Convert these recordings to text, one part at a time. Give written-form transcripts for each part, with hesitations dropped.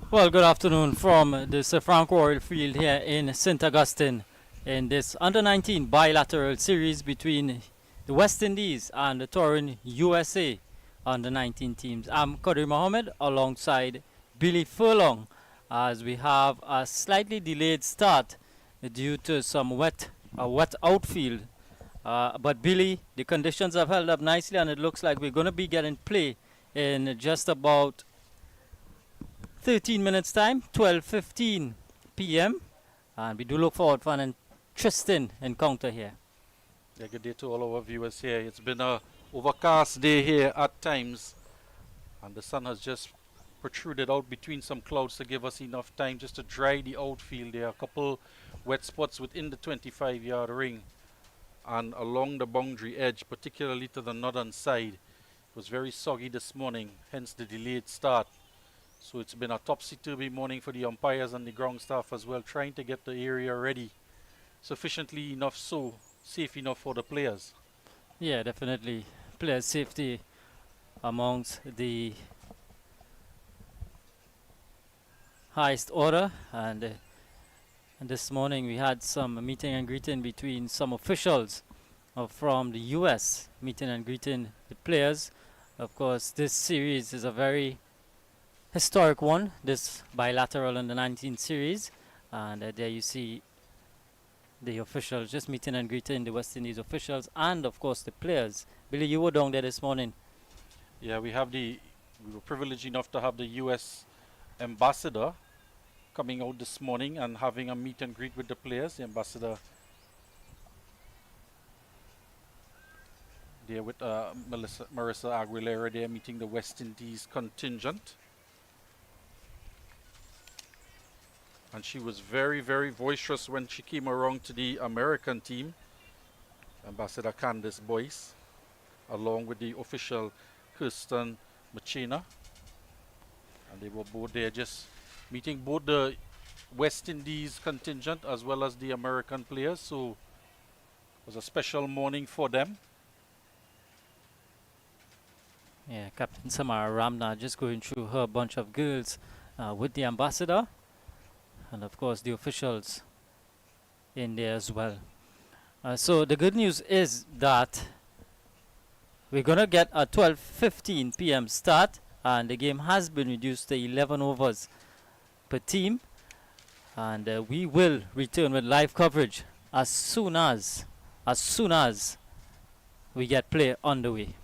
Well, good afternoon from the Sir Frank Royal Field here in St. Augustine in this under 19 bilateral series between the West Indies and the touring USA under 19 teams. I'm Qadir Mohammed alongside Billy Furlong as we have a slightly delayed start due to some wet outfield. But Billy, the conditions have held up nicely and it looks like we're going to be getting play in just about 13 minutes time, 12:15 p.m. And we do look forward for an interesting encounter here. Yeah, good day to all our viewers here. It's been a overcast day here at times, and the sun has just protruded out between some clouds to give us enough time just to dry the outfield. There are a couple wet spots within the 25-yard ring and along the boundary edge, particularly to the northern side. It was very soggy this morning, hence the delayed start. So it's been a topsy-turvy morning for the umpires and the ground staff as well, trying to get the area ready sufficiently enough so safe enough for the players. Yeah, definitely. Player safety amongst the highest order. And this morning we had some meeting and greeting between some officials from the US, meeting and greeting the players. Of course, this series is a very historic one, this bilateral under 19 series. And there you see the officials just meeting and greeting the West Indies officials and of course the players. Billy, you were down there this morning. Yeah, we were privileged enough to have the US ambassador coming out this morning and having a meet and greet with the players. The ambassador there with Marissa Aguilera there meeting the West Indies contingent. And she was very, very boisterous when she came around to the American team. Ambassador Candice Boyce, along with the official Kirsten Machina. And they were both there just meeting both the West Indies contingent as well as the American players. So it was a special morning for them. Yeah, Captain Samara Ramna just going through her bunch of girls with the ambassador and of course the officials in there as well. So the good news is that we're gonna get a 12:15 p.m. start, and the game has been reduced to 11 overs per team, and we will return with live coverage as soon as we get play underway.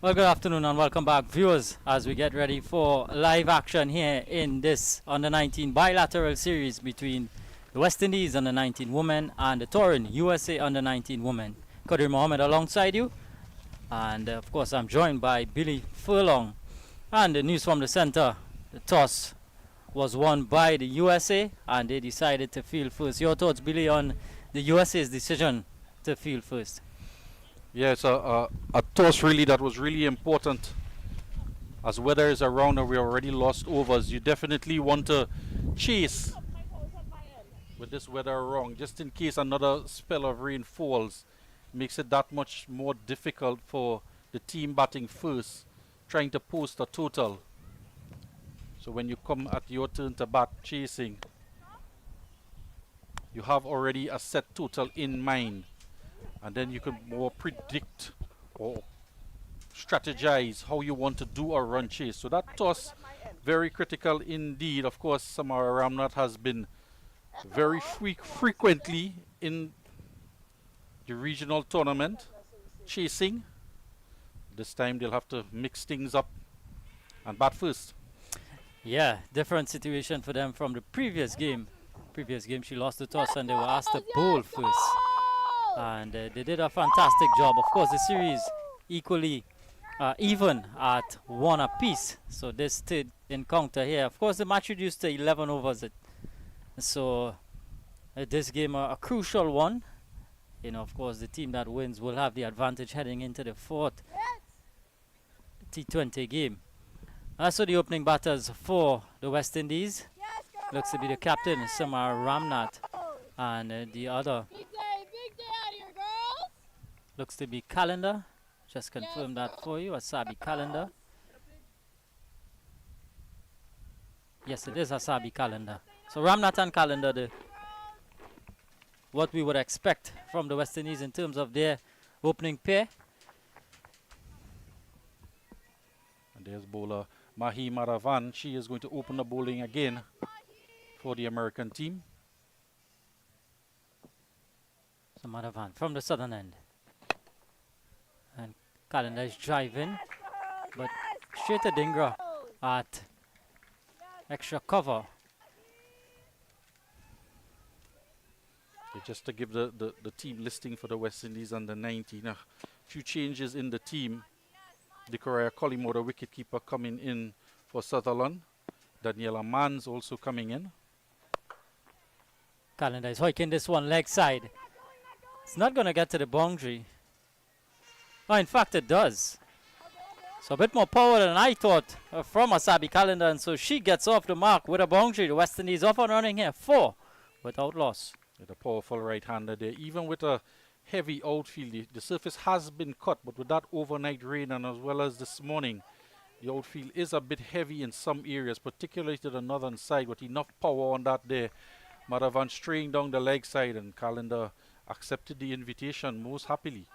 Well, good afternoon and welcome back, viewers, as we get ready for live action here in this under-19 bilateral series between the West Indies under-19 women and the Torin USA under-19 women. Qadir Mohammed alongside you, and of course I'm joined by Billy Furlong. And the news from the center: the toss was won by the USA, and they decided to field first. Your thoughts, Billy, on the USA's decision to field first? Yeah, it's a toss really that was really important. As weather is around and we already lost overs, you definitely want to chase with this weather around, just in case another spell of rain falls. Makes it that much more difficult for the team batting first, trying to post a total. So when you come at your turn to bat chasing, you have already a set total in mind, and then you can more predict or strategize how you want to do a run chase. So that toss, very critical indeed. Of course, Samara Ramnath has been very frequently in the regional tournament chasing. This time they'll have to mix things up and bat first. Yeah, different situation for them from the previous game. Previous game she lost the toss and they were asked to bowl first. And they did a fantastic job. Of course, the series equally even at 1 apiece. So this third encounter here, of course, the match reduced to 11 overs. So this game a crucial one. You know, of course, the team that wins will have the advantage heading into the fourth T20 game. So the opening batters for the West Indies looks to be the captain, Samar Ramnath, and the other looks to be Calendar. Just confirm that for you, Asabi Calendar. Yes, it is Asabi Calendar. So Ramnath and Calendar, what we would expect from the West Indies in terms of their opening pair. And there's bowler Mahi Maravan. She is going to open the bowling again for the American team. So Maravan from the southern end. And Calendar is driving, but straight to Dhingra at extra cover. Just to give the team listing for the West Indies under 19. A few changes in the team. Dikoria Collymore, the wicketkeeper, coming in for Sutherland. Daniela Mann's also coming in. Calendar is hoiking this one leg side. It's not going to get to the boundary. Oh, in fact, it does. So a bit more power than I thought from Asabi Calendar, and so she gets off the mark with a boundary. The West Indies off and running here, 4 without loss. With a powerful right-hander there. Even with a heavy outfield, the surface has been cut, but with that overnight rain and as well as this morning, the outfield is a bit heavy in some areas, particularly to the northern side, with enough power on that there. Maravan straying down the leg side, and Calendar accepted the invitation most happily.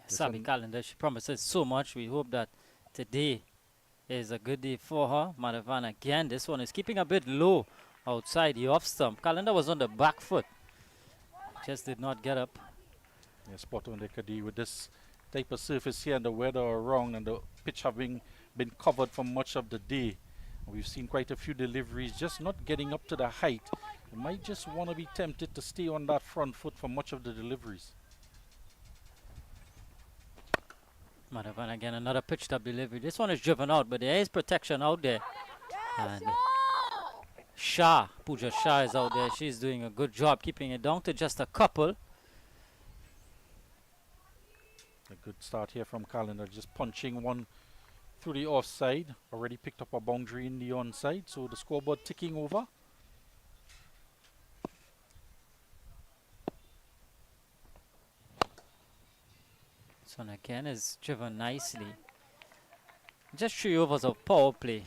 Sabi Calendar, she promises so much. We hope that today is a good day for her. Maravan again, this one is keeping a bit low outside the off stump. Calendar was on the back foot. Just did not get up. Yeah, spot on the Kadi with this type of surface here and the weather around and the pitch having been covered for much of the day. We've seen quite a few deliveries just not getting up to the height. You might just want to be tempted to stay on that front foot for much of the deliveries. Maravan again, another pitched up delivery. This one is driven out, but there is protection out there. And Shah, Pooja Shah is out there. She's doing a good job keeping it down to just a couple. A good start here from Calendar, just punching one through the offside. Already picked up a boundary in the onside, so the scoreboard ticking over. This one again is driven nicely. Just 3 overs of power play.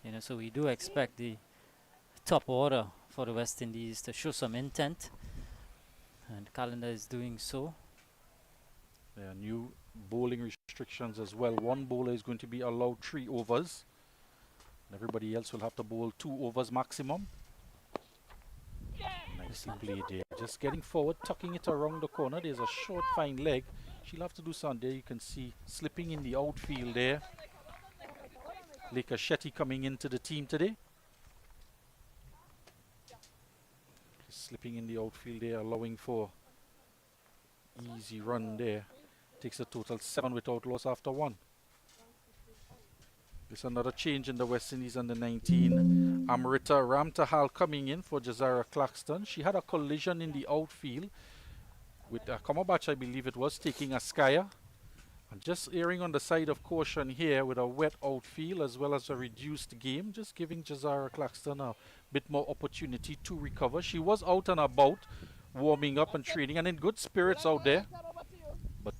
You know, so we do expect the top order for the West Indies to show some intent, and Calendar is doing so. There are new bowling restrictions as well. One bowler is going to be allowed 3 overs. Everybody else will have to bowl 2 overs maximum. Nicely played there. Just getting forward, tucking it around the corner. There's a short fine leg. She'll have to do something there. You can see slipping in the outfield there. Leka Shetty coming into the team today. Just slipping in the outfield there, allowing for easy run there. Takes a total 7 without loss after 1. There's another change in the West Indies under 19. Amrita Ramtahal coming in for Jazara Claxton. She had a collision in the outfield with Kamabach, I believe it was, taking Askaya. And just erring on the side of caution here with a wet outfield as well as a reduced game, just giving Jazara Claxton a bit more opportunity to recover. She was out and about, warming up and training and in good spirits out there. But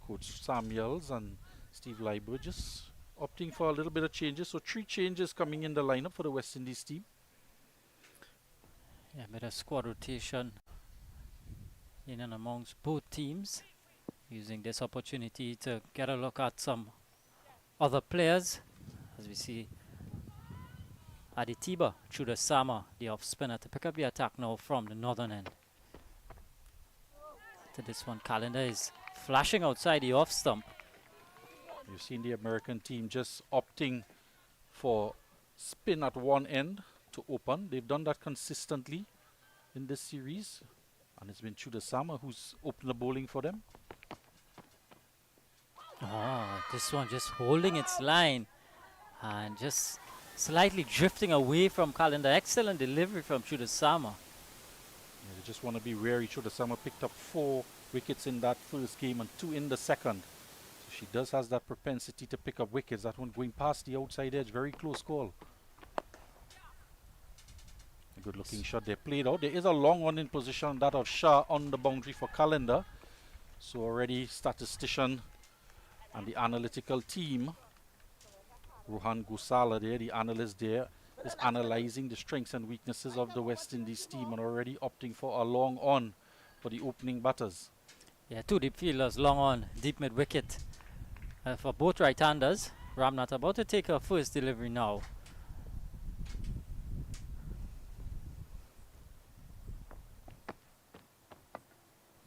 Coach Samuels and Steve Leiber just opting for a little bit of changes. So 3 changes coming in the lineup for the West Indies team. Yeah, bit of squad rotation in and amongst both teams, using this opportunity to get a look at some other players. As we see Aditiba Chudasama, the off spinner, to pick up the attack now from the northern end. To this one, Calendar is flashing outside the off stump. You've seen the American team just opting for spin at one end to open. They've done that consistently in this series. And it's been Chudasama who's opened the bowling for them. Oh, this one just holding its line and just slightly drifting away from Calendar. Excellent delivery from Chudasama. Yeah, they just want to be wary. Chudasama picked up 4 wickets in that first game and 2 in the second. So she does has that propensity to pick up wickets. That one going past the outside edge. Very close call. A good looking shot there played out. There is a long one in position, that of Shah on the boundary for Calendar. So already statistician and the analytical team, Rohan Gusala there, the analyst there, is analyzing the strengths and weaknesses of the West Indies team and already opting for a long on for the opening batters. Yeah, 2 deep fielders, long on, deep mid wicket. For both right-handers, Ramnath about to take her first delivery now.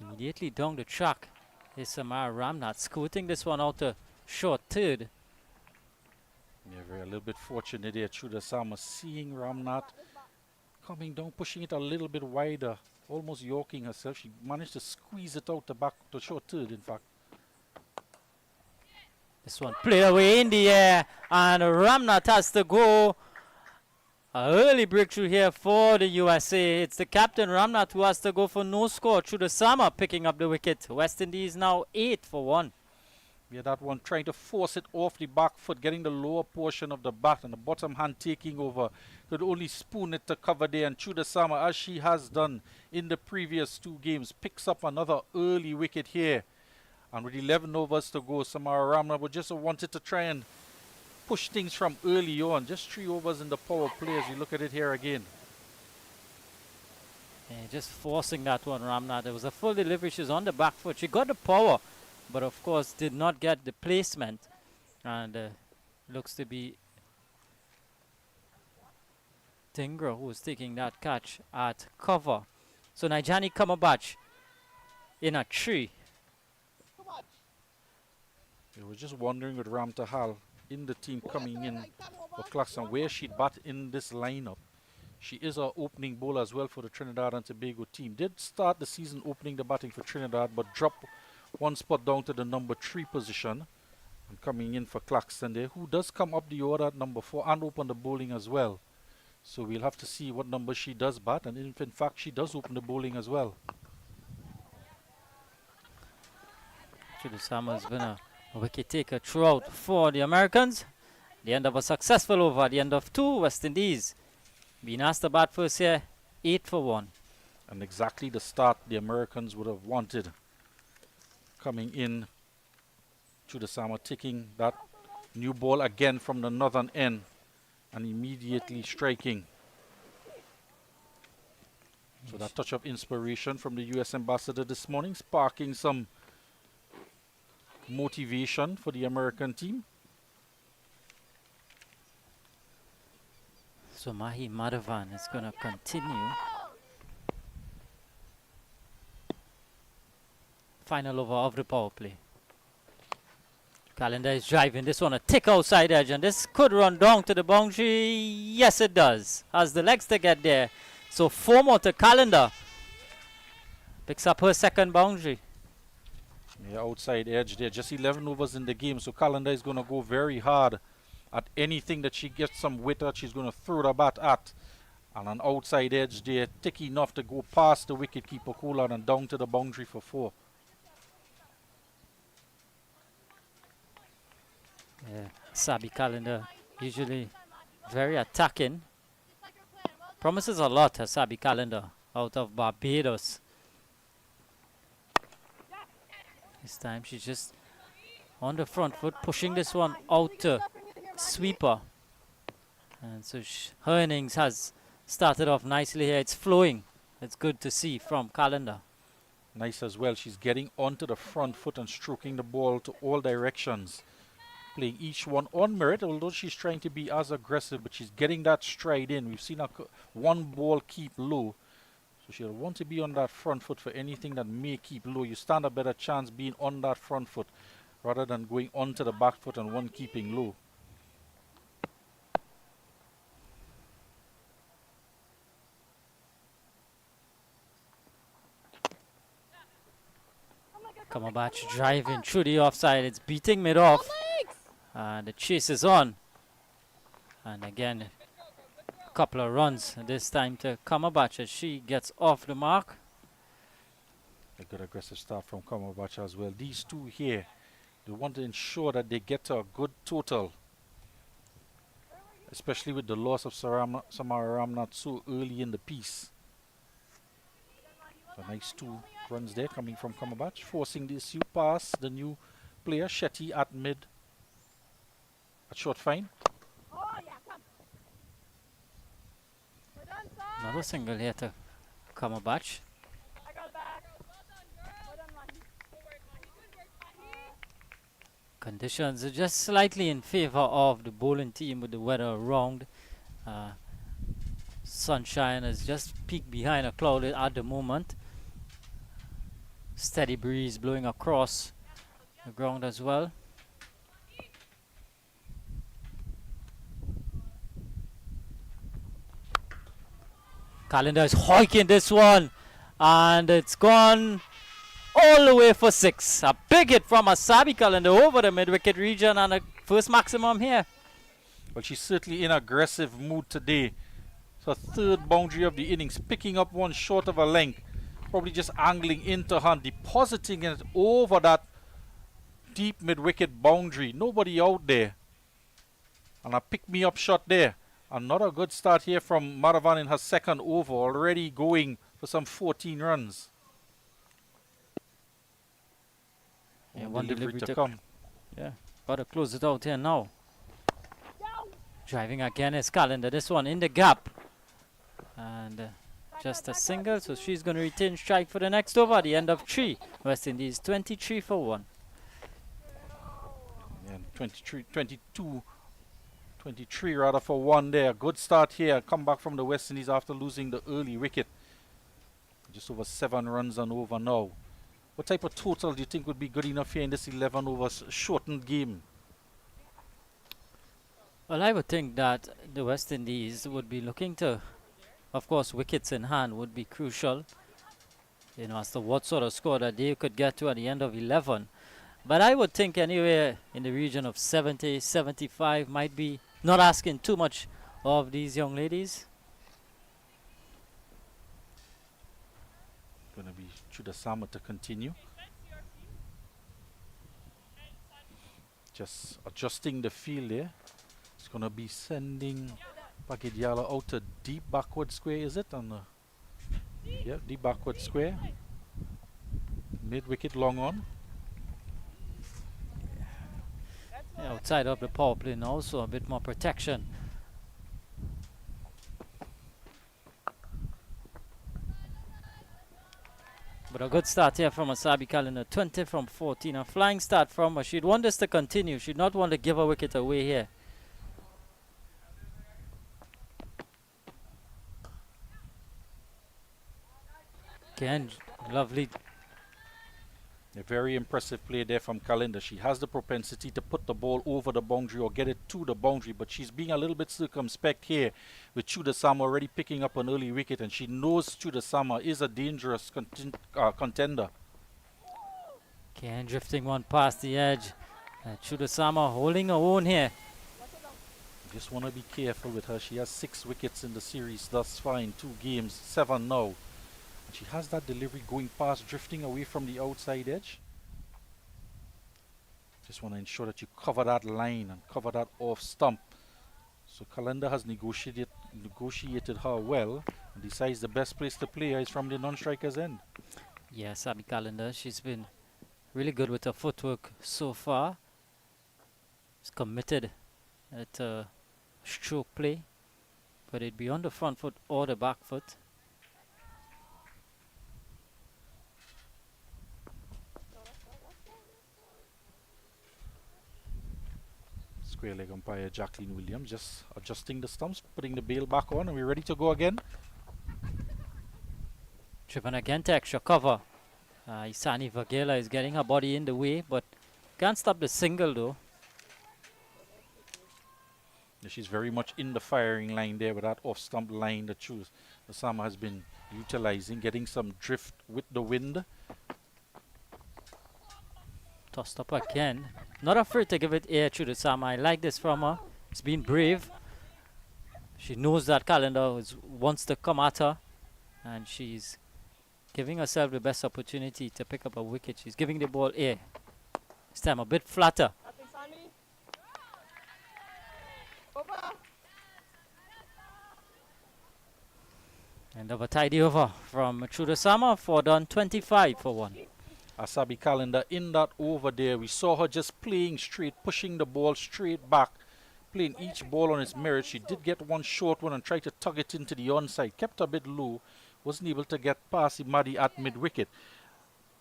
Immediately down the track is Samara Ramnath, scooting this one out to short third. Yeah, very a little bit fortunate there. Chudasama seeing Ramnath coming down, pushing it a little bit wider, almost yorking herself. She managed to squeeze it out the back to short third, in fact. This one played away in the air, and Ramnath has to go. An early breakthrough here for the USA. It's the captain Ramnath who has to go for no score. Chudasama picking up the wicket. West Indies now 8 for 1. Yeah, that one trying to force it off the back foot, getting the lower portion of the bat and the bottom hand taking over. Could only spoon it to cover there, and Chudasama, as she has done in the previous 2 games, picks up another early wicket here. And with 11 overs to go, Samara Ramnath would just wanted to try and push things from early on. Just 3 overs in the power play as you look at it here again. Yeah, just forcing that one, Ramnath. It was a full delivery. She's on the back foot. She got the power, but of course did not get the placement. And looks to be Tingra who was taking that catch at cover. So Nijani Kamabach in a tree. I was just wondering with Ramtahal in the team coming in for Clarkson where she'd bat in this lineup. She is our opening bowler as well for the Trinidad and Tobago team. Did start the season opening the batting for Trinidad, but dropped 1 spot down to the number 3 position. And coming in for Clarkson there, who does come up the order at number 4 and open the bowling as well. So we'll have to see what number she does bat, and if in fact she does open the bowling as well. Chudasama has been a wicket taker throughout for the Americans. The end of a successful over at the end of 2. West Indies being asked to bat first here, 8 for 1. And exactly the start the Americans would have wanted. Coming in, Chudasama taking that new ball again from the northern end and immediately striking. So that touch of inspiration from the US ambassador this morning, sparking some motivation for the American team. So Mahi Madhavan is going to continue Final over of the power play. Calendar is driving this one a thick outside edge, and this could run down to the boundary. Yes, it does. Has the legs to get there. So 4 more to Calendar. Picks up her second boundary. Yeah, outside edge there. Just 11 overs in the game, so Calendar is going to go very hard at anything that she gets some width at. She's going to throw the bat at. And an outside edge there, thick enough to go past the wicketkeeper Cooler and down to the boundary for 4. Yeah, Sabi Calendar, usually very attacking. Promises a lot, Sabi Calendar, out of Barbados. This time she's just on the front foot, pushing this one out to sweeper. And so her innings has started off nicely here. It's flowing. It's good to see from Calendar. Nice as well. She's getting onto the front foot and stroking the ball to all directions. Playing each one on merit, although she's trying to be as aggressive, but she's getting that stride in. We've seen her one ball keep low. So she'll want to be on that front foot for anything that may keep low. You stand a better chance being on that front foot rather than going onto the back foot and one keeping low. Kamabach driving through the offside. It's beating mid off. And the chase is on. And again, a couple of runs this time to Kamabach as she gets off the mark. A good aggressive start from Kamabach as well. These two here, they want to ensure that they get to a good total. Especially with the loss of Samara Ramnath so early in the piece. A nice 2 runs there coming from Kamabach, forcing the issue past the new player Shetty at mid. A short fine. Another single here to Kamabach. Conditions are just slightly in favor of the bowling team with the weather around. Sunshine has just peeked behind a cloud at the moment. Steady breeze blowing across the ground as well. Calendar is hoiking this one, and it's gone all the way for 6. A big hit from Asabi Calendar over the mid-wicket region and a first maximum here. Well, she's certainly in aggressive mood today. So 3rd boundary of the innings, picking up one short of a length. Probably just angling into her, depositing it over that deep mid-wicket boundary. Nobody out there. And a pick-me-up shot there. Another good start here from Madhavan in her 2nd over, already going for some 14 runs. Yeah, one delivery to come. Yeah, got to close it out here now. Driving again is Calendar. This one in the gap. And just a single, so she's going to retain strike for the next over at the end of 3. West Indies 23 for 1. And 23 rather for 1 there. Good start here. Come back from the West Indies after losing the early wicket. Just over 7 runs and over now. What type of total do you think would be good enough here in this 11 overs shortened game? Well, I would think that the West Indies would be looking to, of course, wickets in hand would be crucial, you know, as to what sort of score that they could get to at the end of 11. But I would think anywhere in the region of 70, 75 might be not asking too much of these young ladies. Going to be Chuda Sama to continue. Just adjusting the field there. It's going to be sending Pagidiala out to deep backward square, is it? On the yeah, deep backward square. Mid wicket long on. Yeah, outside of the power play now, so a bit more protection. But a good start here from Asabi Calendar, 20 from 14. A flying start from her. She'd want this to continue. She'd not want to give a wicket away here. Again, lovely A very impressive play there from Kalinda. She has the propensity to put the ball over the boundary or get it to the boundary, but she's being a little bit circumspect here with Chudasama already picking up an early wicket, and she knows Chudasama is a dangerous contender. Again, drifting one past the edge. Chudasama holding her own here. Just want to be careful with her. She has 6 wickets in the series thus far in 2 games, 7 now. And she has that delivery going past, drifting away from the outside edge. Just want to ensure that you cover that line and cover that off stump. So Kalenda has negotiated her well and decides the best place to play her is from the non-striker's end. Yes, Abby Calendar, she's been really good with her footwork so far. She's committed at stroke play, but it'd be on the front foot or the back foot. Square leg umpire Jacqueline Williams just adjusting the stumps, putting the bail back on, and we're ready to go again. Driven again to extra cover. Isani Vagela is getting her body in the way, but can't stop the single though. She's very much in the firing line there with that off-stump line that Sama has been utilizing, getting some drift with the wind. Tossed up again. Not afraid to give it air through the Sama. I like this from her. It's been brave. She knows that Calendar wants to come at her, and she's giving herself the best opportunity to pick up a wicket. She's giving the ball air. This time a bit flatter. End of a tidy over from Chudasama for done 25 for 1. Asabi Calendar in that over there. We saw her just playing straight, pushing the ball straight back, playing each ball on its merit. She did get one short one and tried to tug it into the onside. Kept a bit low, wasn't able to get past Imadi at mid-wicket.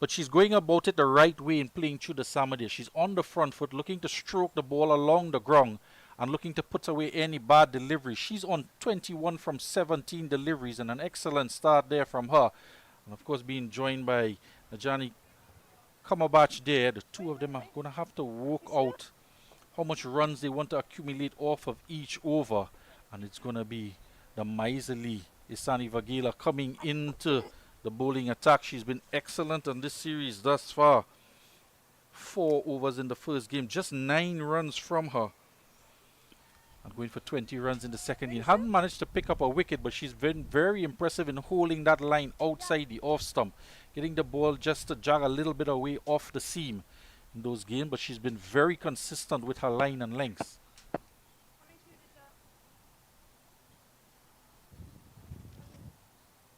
But she's going about it the right way in playing Chudasama there. She's on the front foot, looking to stroke the ball along the ground and looking to put away any bad delivery. She's on 21 from 17 deliveries and an excellent start there from her. And of course being joined by Najani Kamabach there. The two of them are going to have to work out how much runs they want to accumulate off of each over. And it's going to be the miserly Isani Vagela coming into the bowling attack. She's been excellent on this series thus far. 4 overs in the first game, just 9 runs from her. And going for 20 runs in the second inning. Haven't managed to pick up a wicket, but she's been very impressive in holding that line outside the off stump. Getting the ball just to jog a little bit away off the seam in those games, but she's been very consistent with her line and lengths.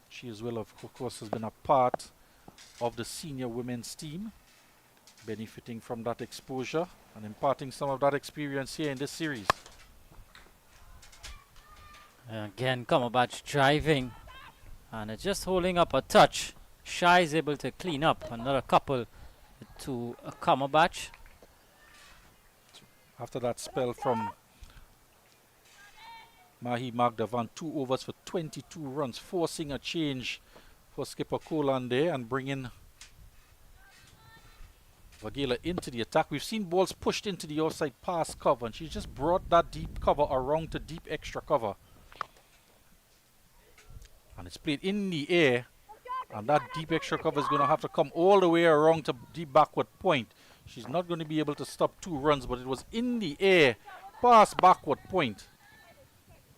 She as well, of course, has been a part of the senior women's team, benefiting from that exposure and imparting some of that experience here in this series. Again, Kamabach driving, and it's just holding up a touch. Shai is able to clean up another couple to Kamabach. After that spell from Mahi Magdavan, 2 overs for 22 runs, forcing a change for skipper Kolan there and bringing Vagela into the attack. We've seen balls pushed into the outside pass cover, and she just brought that deep cover around to deep extra cover. And it's played in the air, and that deep extra cover is going to have to come all the way around to deep backward point. She's not going to be able to stop 2 runs, but it was in the air, past backward point.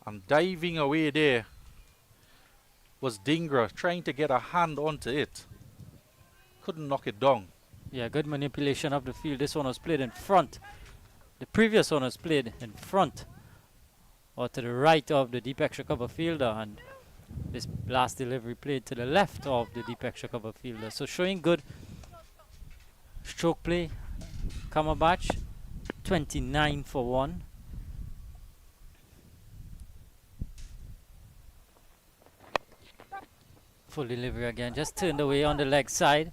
And diving away there was Dingra, trying to get a hand onto it. Couldn't knock it down. Yeah, good manipulation of the field. This one was played in front. The previous one was played in front or to the right of the deep extra cover fielder, and this last delivery played to the left of the deep extra cover fielder. So showing good stroke play. Kamabach 29 for 1. Full delivery again, just turned away on the leg side.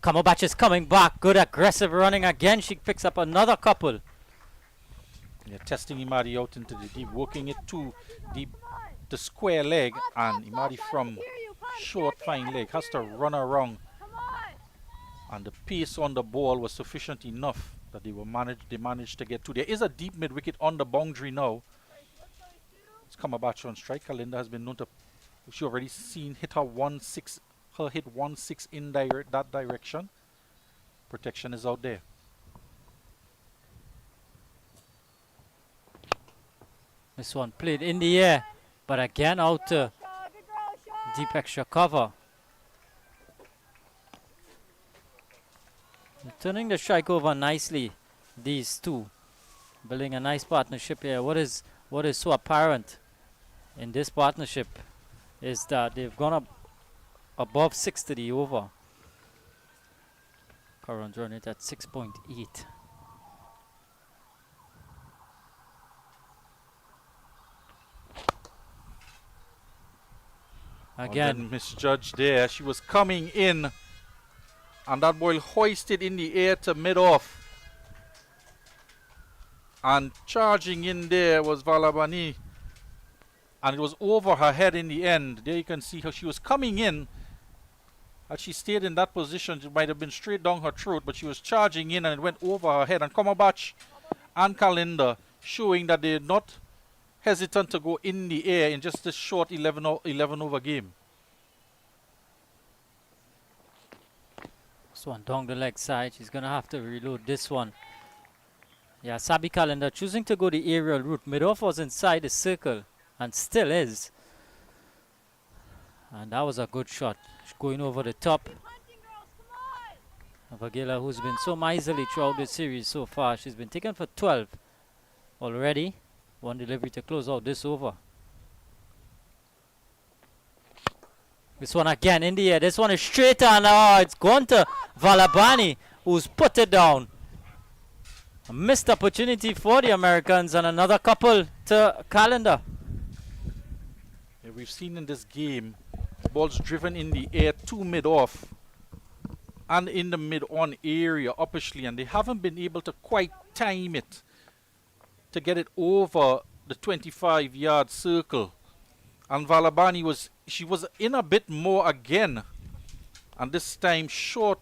Kamabach is coming back, good aggressive running again. She picks up another couple. Yeah, testing Imadi out into the deep, working it to the square leg, and Imadi from short fine leg has to run around And the pace on the ball was sufficient enough that they managed to get to. There is a deep mid wicket on the boundary now. It's Kamabachi on strike. Kalinda has been known to, she already seen hit her 1-6, her hit 1-6 in that direction. Protection is out there. This one played in the air, but again out to deep extra cover. Turning the strike over nicely, these two, building a nice partnership here. What is so apparent in this partnership is that they've gone up above 6 to the over. Current run it at 6.8. Again, misjudged there. She was coming in, and that ball hoisted in the air to mid-off. And charging in there was Valabani, and it was over her head in the end. There you can see how she was coming in. Had she stayed in that position, it might have been straight down her throat, but she was charging in and it went over her head. And Komabach and Kalinda showing that they're not hesitant to go in the air in just this short 11 over game. This one down the leg side. She's going to have to reload this one. Yeah, Sabi Kalinda choosing to go the aerial route. Mid-off was inside the circle and still is. And that was a good shot. Going over the top. Vagila, who's been so miserly throughout the series so far. She's been taken for 12 already. One delivery to close out this over. This one again in the air. This one is straight on. Oh, it's gone to Valabani, who's put it down. A missed opportunity for the Americans, and another couple to Kalinda. Yeah, we've seen in this game balls driven in the air to mid-off and in the mid-on area uppishly, and they haven't been able to quite time it to get it over the 25-yard circle. And Valabani was in a bit more again, and this time short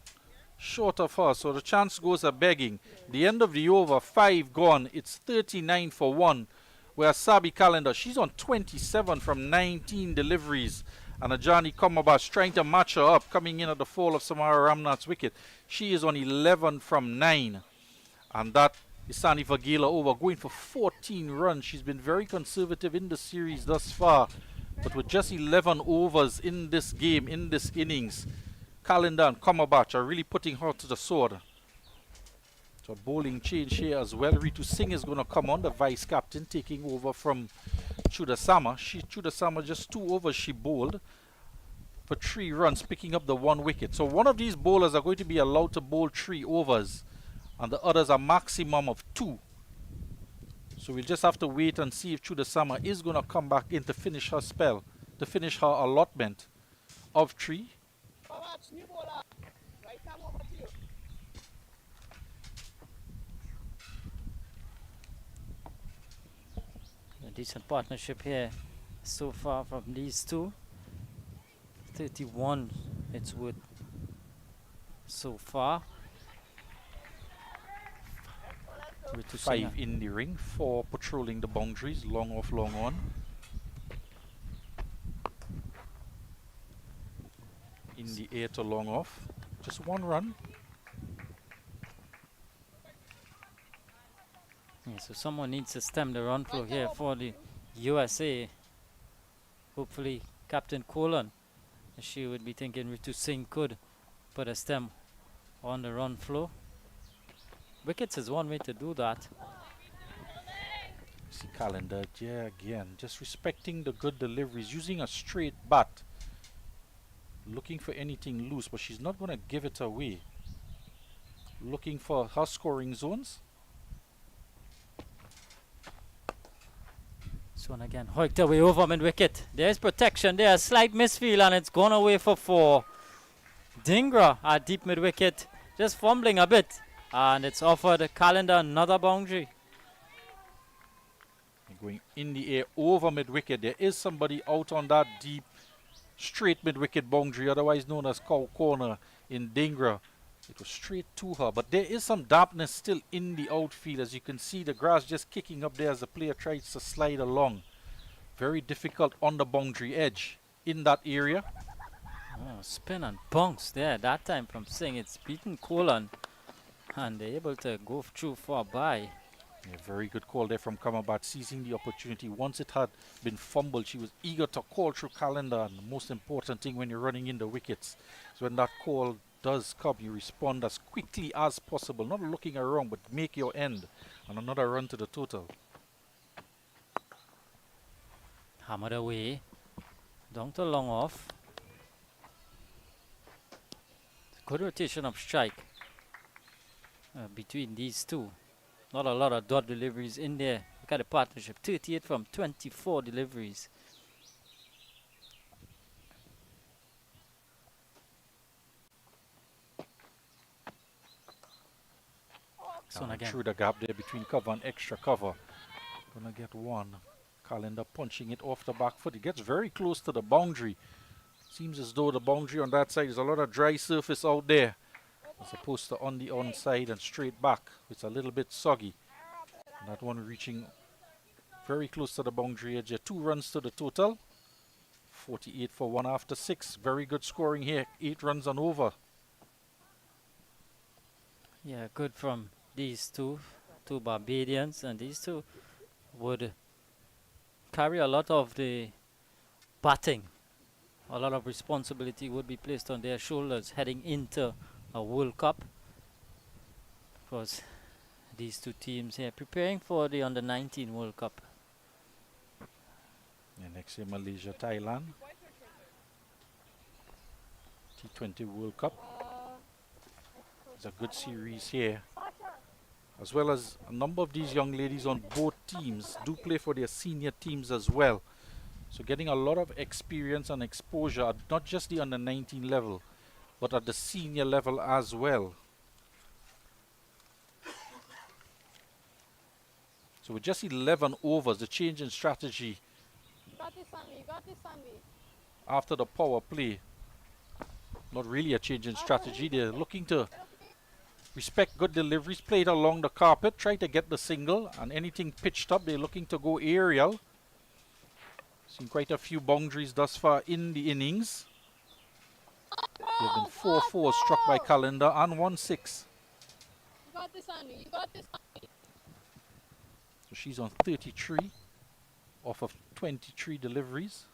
of her, so the chance goes a begging. The end of the over, 5 gone. It's 39 for 1, where Sabi Kalinda, she's on 27 from 19 deliveries. And Ajani Komabas trying to match her up, coming in at the fall of Samara Ramnath's wicket. She is on 11 from 9. And that is Sani Vagila over, going for 14 runs. She's been very conservative in the series thus far. But with just 11 overs in this game, in this innings, Kalinda and Komabach are really putting her to the sword. So bowling change here as well. Ritu Singh is going to come on, the vice captain, taking over from Chudasama. Chudasama, just 2 overs she bowled for 3 runs, picking up the 1 wicket. So one of these bowlers are going to be allowed to bowl 3 overs, and the others a maximum of 2. So we'll just have to wait and see if Chudasama is going to come back in to finish her spell, to finish her allotment of 3. A decent partnership here so far from these two. 31 it's worth so far. 5 in the ring, 4 patrolling the boundaries, long off, long on. In the air to long off, just 1 run. Yeah, so someone needs to stem the run flow here for the USA. Hopefully Captain Colon, she would be thinking Ritu Singh could put a stem on the run flow. Wickets is one way to do that. See Kalinda, yeah, again, just respecting the good deliveries, using a straight bat, looking for anything loose, but she's not going to give it away. Looking for her scoring zones. This one again, hoiked away over mid wicket. There's protection there, a slight misfield, and it's gone away for 4. Dhingra at deep mid wicket, just fumbling a bit, and it's offered Kalinda another boundary. Going in the air over mid wicket. There is somebody out on that deep straight mid wicket boundary, otherwise known as cow corner in Dhingra. It was straight to her, but there is some dampness still in the outfield. As you can see, the grass just kicking up there as the player tries to slide along. Very difficult on the boundary edge in that area. Oh, spin and bounce there. That time from Singh, it's beaten Colon. And they're able to go through far by. Yeah, very good call there from Kamabat, seizing the opportunity. Once it had been fumbled, she was eager to call through calendar. And the most important thing when you're running in the wickets is when that call does come, you respond as quickly as possible. Not looking around, but make your end. And another run to the total. Hammered away. Down to long off. Good rotation of strike between these two. Not a lot of dot deliveries in there. Look at the partnership. 38 from 24 deliveries. So again. Through the gap there between cover and extra cover. Gonna get one. Calendar punching it off the back foot. It gets very close to the boundary. Seems as though the boundary on that side is a lot of dry surface out there, as opposed to on the onside and straight back. It's a little bit soggy. And that one reaching very close to the boundary edge. 2 runs to the total. 48 for 1 after 6. Very good scoring here. 8 runs and over. Yeah, good from these two Barbadians, and these two would carry a lot of the batting. A lot of responsibility would be placed on their shoulders heading into a World Cup. Because these two teams here preparing for the Under-19 World Cup. And next year, Malaysia, Thailand. T20 World Cup. It's a good series here. As well as a number of these young ladies on both teams do play for their senior teams as well. So getting a lot of experience and exposure at not just the Under-19 level, but at the senior level as well. So with just 11 overs, the change in strategy after the power play. Not really a change in strategy. They're looking to respect good deliveries, play it along the carpet, try to get the single, and anything pitched up, they're looking to go aerial. Seen quite a few boundaries thus far in the innings. There have been 4 fours struck by Calendar and 1 6. You got this, Andy. You got this. So she's on 33 off of 23 deliveries.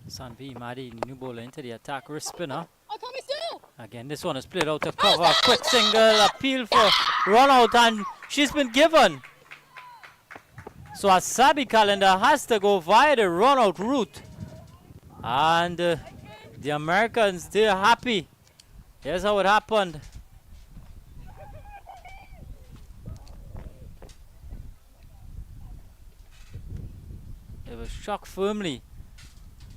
Sanvi Madi, new bowler into the attack, wrist spinner. Oh, come still. Again, this one is played out to cover. Quick single, appeal for run out, and she's been given. So Asabi Calendar has to go via the run out route. And the Americans, they're happy. Here's how it happened. It was struck firmly.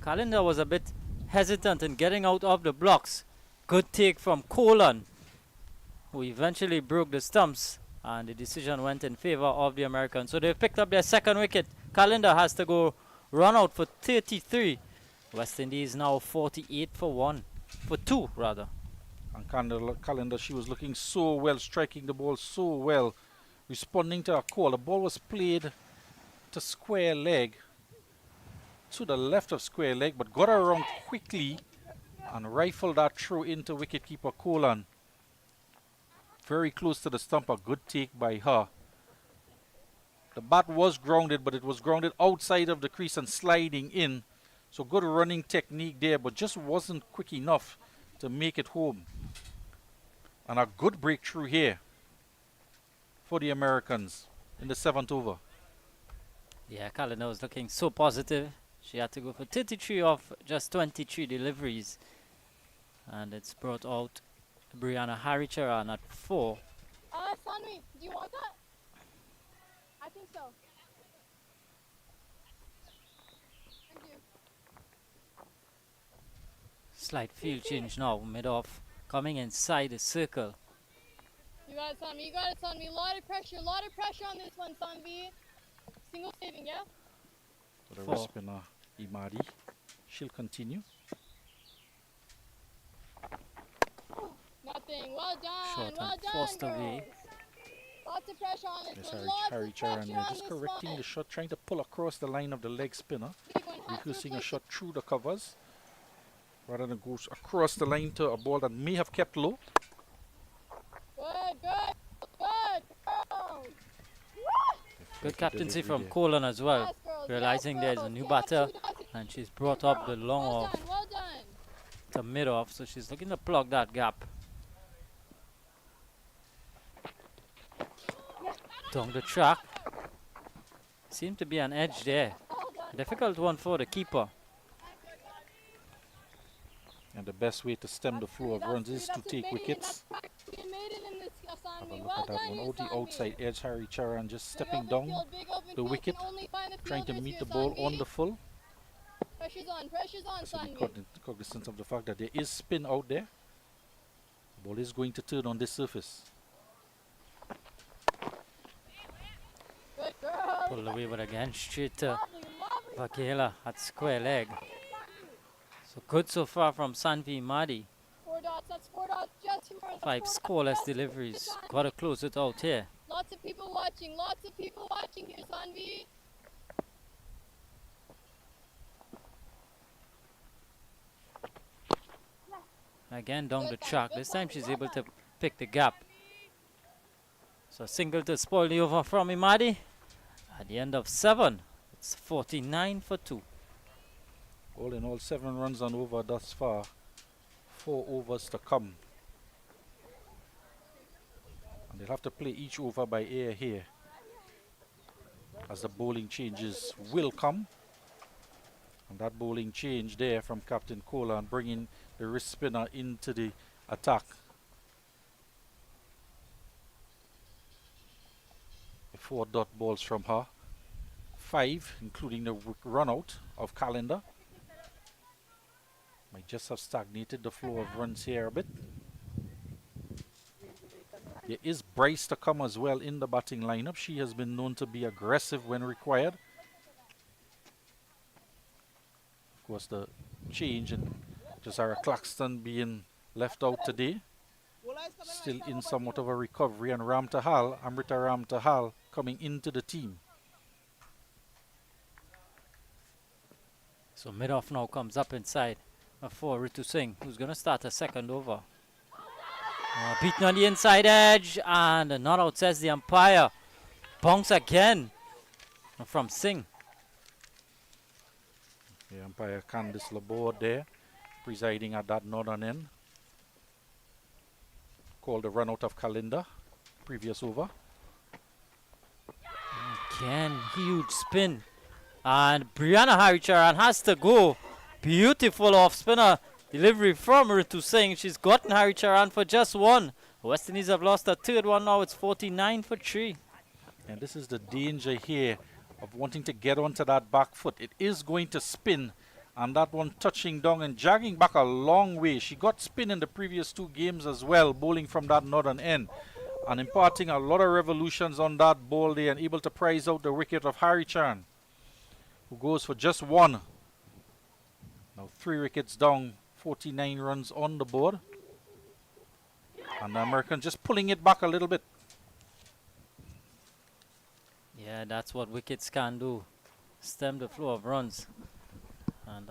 Calendar was a bit hesitant in getting out of the blocks. Good take from Colon, who eventually broke the stumps, and the decision went in favor of the Americans. So they've picked up their second wicket. Calendar has to go run out for 33. West Indies now 48 for 2 rather. And Calendar, she was looking so well, striking the ball so well, responding to a call. The ball was played to square leg, to the left of square leg, but got around quickly and rifled that throw into wicketkeeper Colon. Very close to the stump, a good take by her. The bat was grounded, but it was grounded outside of the crease and sliding in. So good running technique there, but just wasn't quick enough to make it home. And a good breakthrough here for the Americans in the 7th over. Yeah, Calendar was looking so positive. She had to go for 33 off just 23 deliveries. And it's brought out Brianna Haricharan at 4. Sanvi, do you want that? I think so. Thank you. Slight field change now, mid-off, coming inside the circle. You got it, Sanvi. You got it, Sanvi. A lot of pressure on this one, Sanvi. Single saving, yeah? For the wrist spinner, Imadi. She'll continue. Well done. Short Well and done, forced girls. away. Lots of pressure on this Yes, one. Lots Harry of Charan pressure there, on just this correcting one. the shot, trying to pull across the line of the leg spinner, Big one has to rehearsing a replace shot through the covers, rather than go across the line to a ball that may have kept low. Good, good, good, girls. Good Effective captaincy delivery from there. Colin as well. Yes, girls. Realizing yes, there's a girls. new You have batter, 2 dots. and she's brought up the long Well off done, well done. to mid off, so she's looking to plug that gap. Down the track. Seemed to be an edge there. Difficult one for the keeper. And the best way to stem the flow of runs is to take wickets. You made it in this, Have a Sanvi. look Well at that done, one. you, Out the Sanvi. outside edge, Harry Charan just Big stepping open down field, big open the field. wicket, Can only find the trying to fielders meet here, the ball on Sanvi. the full. Pressure's on, So be Sanvi. cognizant of the fact that there is spin out there. The ball is going to turn on this surface. Good girl. Pulled away with again straight to Lovely, lovely. Vakela at square leg. So good so far from Sanvi Madi. 4 dots, that's 4 dots. Just here. That's 5 4 dots. scoreless deliveries. Gotta close it out here. Lots of people watching here, Sanvi. Again down the track. This time she's able to pick the gap. So single to spoil the over from Imadi. At the end of 7, it's 49 for 2. All in all, 7 runs on over thus far. 4 overs to come. And they'll have to play each over by ear here, as the bowling changes will come. And that bowling change there from Captain Kola, bringing the wrist spinner into the attack. The 4 dot balls from her. 5, including the run out of Calendar. Might just have stagnated the flow of runs here a bit. There is Bryce to come as well in the batting lineup. She has been known to be aggressive when required. Of course, the change in Jazara Claxton being left out today. Still in somewhat of a recovery, and Amrita Ram Tahal coming into the team. So mid-off now comes up inside for Ritu Singh, who's going to start a second over. Beaten on the inside edge, and not out, says the umpire. Bounce again from Singh. The umpire Candice Laborde there, presiding at that northern end. Called the run out of Kalinda, previous over. Again, huge spin. And Brianna Haricharan has to go. Beautiful off spinner delivery from Ritu Singh. She's gotten Haricharan for just 1. West Indies have lost a third one now. It's 49 for 3. And this is the danger here of wanting to get onto that back foot. It is going to spin, and that one touching down and jogging back a long way. She got spin in the previous 2 games as well, bowling from that northern end, and imparting a lot of revolutions on that ball there, and able to prize out the wicket of Haricharan, who goes for just 1. Now 3 wickets down, 49 runs on the board. And the American just pulling it back a little bit. Yeah, that's what wickets can do. Stem the flow of runs. And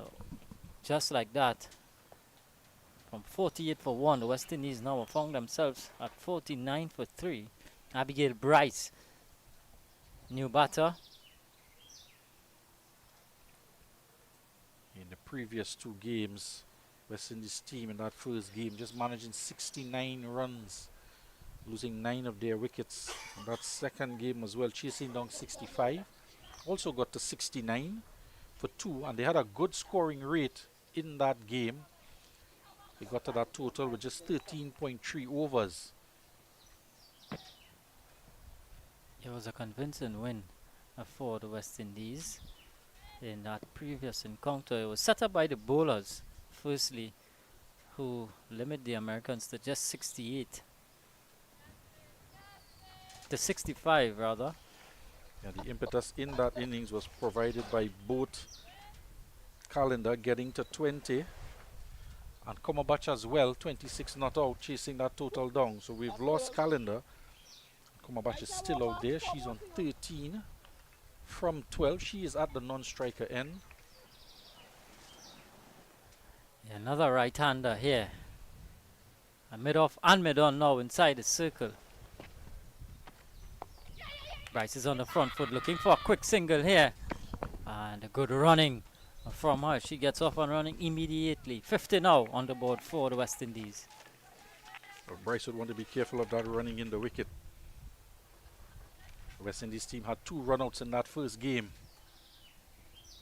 just like that, from 48 for 1, the West Indies now have found themselves at 49 for 3. Abigail Bryce, new batter. In the previous 2 games, West Indies team in that first game just managing 69 runs, losing 9 of their wickets. In that second game as well, chasing down 65. Also got to 69 for 2, and they had a good scoring rate in that game. They got to that total with just 13.3 overs. It was a convincing win for the West Indies. In that previous encounter, it was set up by the bowlers, firstly, who limit the Americans to just 68. To 65, rather. And the impetus in that innings was provided by both Calendar getting to 20 And Komabach as well, 26 not out, chasing that total down. So we've lost Calendar. Komabach is still out there. She's on 13 from 12. She is at the non-striker end. Yeah, another right-hander here. A mid-off and mid-on now inside the circle. Bryce is on the front foot looking for a quick single here. And a good running from her. She gets off and running immediately. 50 now on the board for the West Indies. Well, Bryce would want to be careful of that running in the wicket. The West Indies team had 2 runouts in that first game.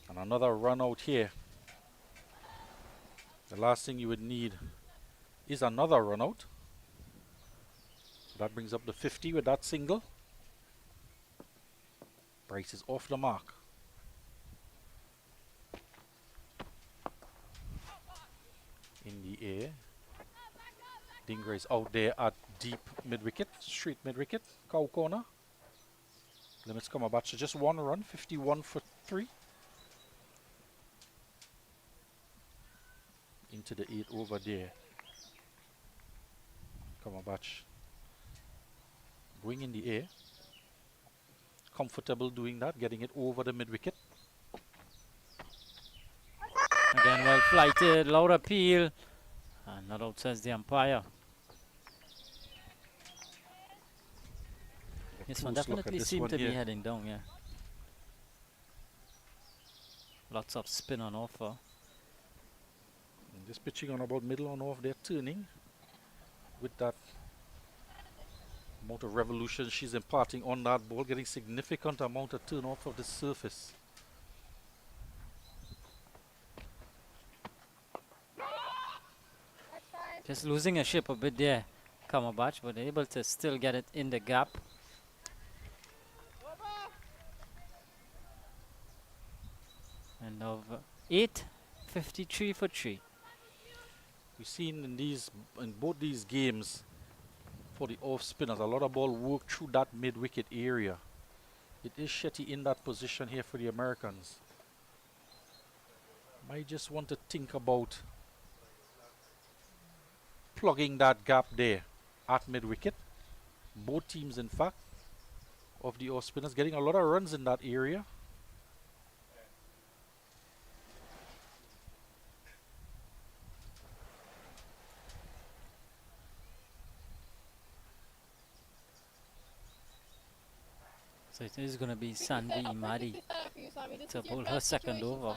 And another run out here. The last thing you would need is another run out. So that brings up the 50 with that single. Bryce is off the mark. In the air. Dingra is out there at deep mid-wicket, straight mid-wicket, cow corner. Limits Komabach to just 1 run, 51 for 3. Into the 8 over there. Komabach going in the air. Comfortable doing that, getting it over the mid-wicket. Again, well flighted, loud appeal. And not out, says the umpire. This one definitely seemed to be heading down, yeah. Lots of spin on offer. And just pitching on about middle on off, they're turning with that amount of revolution she's imparting on that ball, getting significant amount of turn off of the surface. Just losing a ship a bit there, Komabach, but able to still get it in the gap. And of 8, 53 for 3. We've seen in both these games for the off spinners, a lot of ball work through that mid-wicket area. It is Shetty in that position here for the Americans. Might just want to think about plugging that gap there at mid-wicket. Both teams, in fact, of the off spinners getting a lot of runs in that area. So it is going to be Sanvi Imadi to bowl her second over.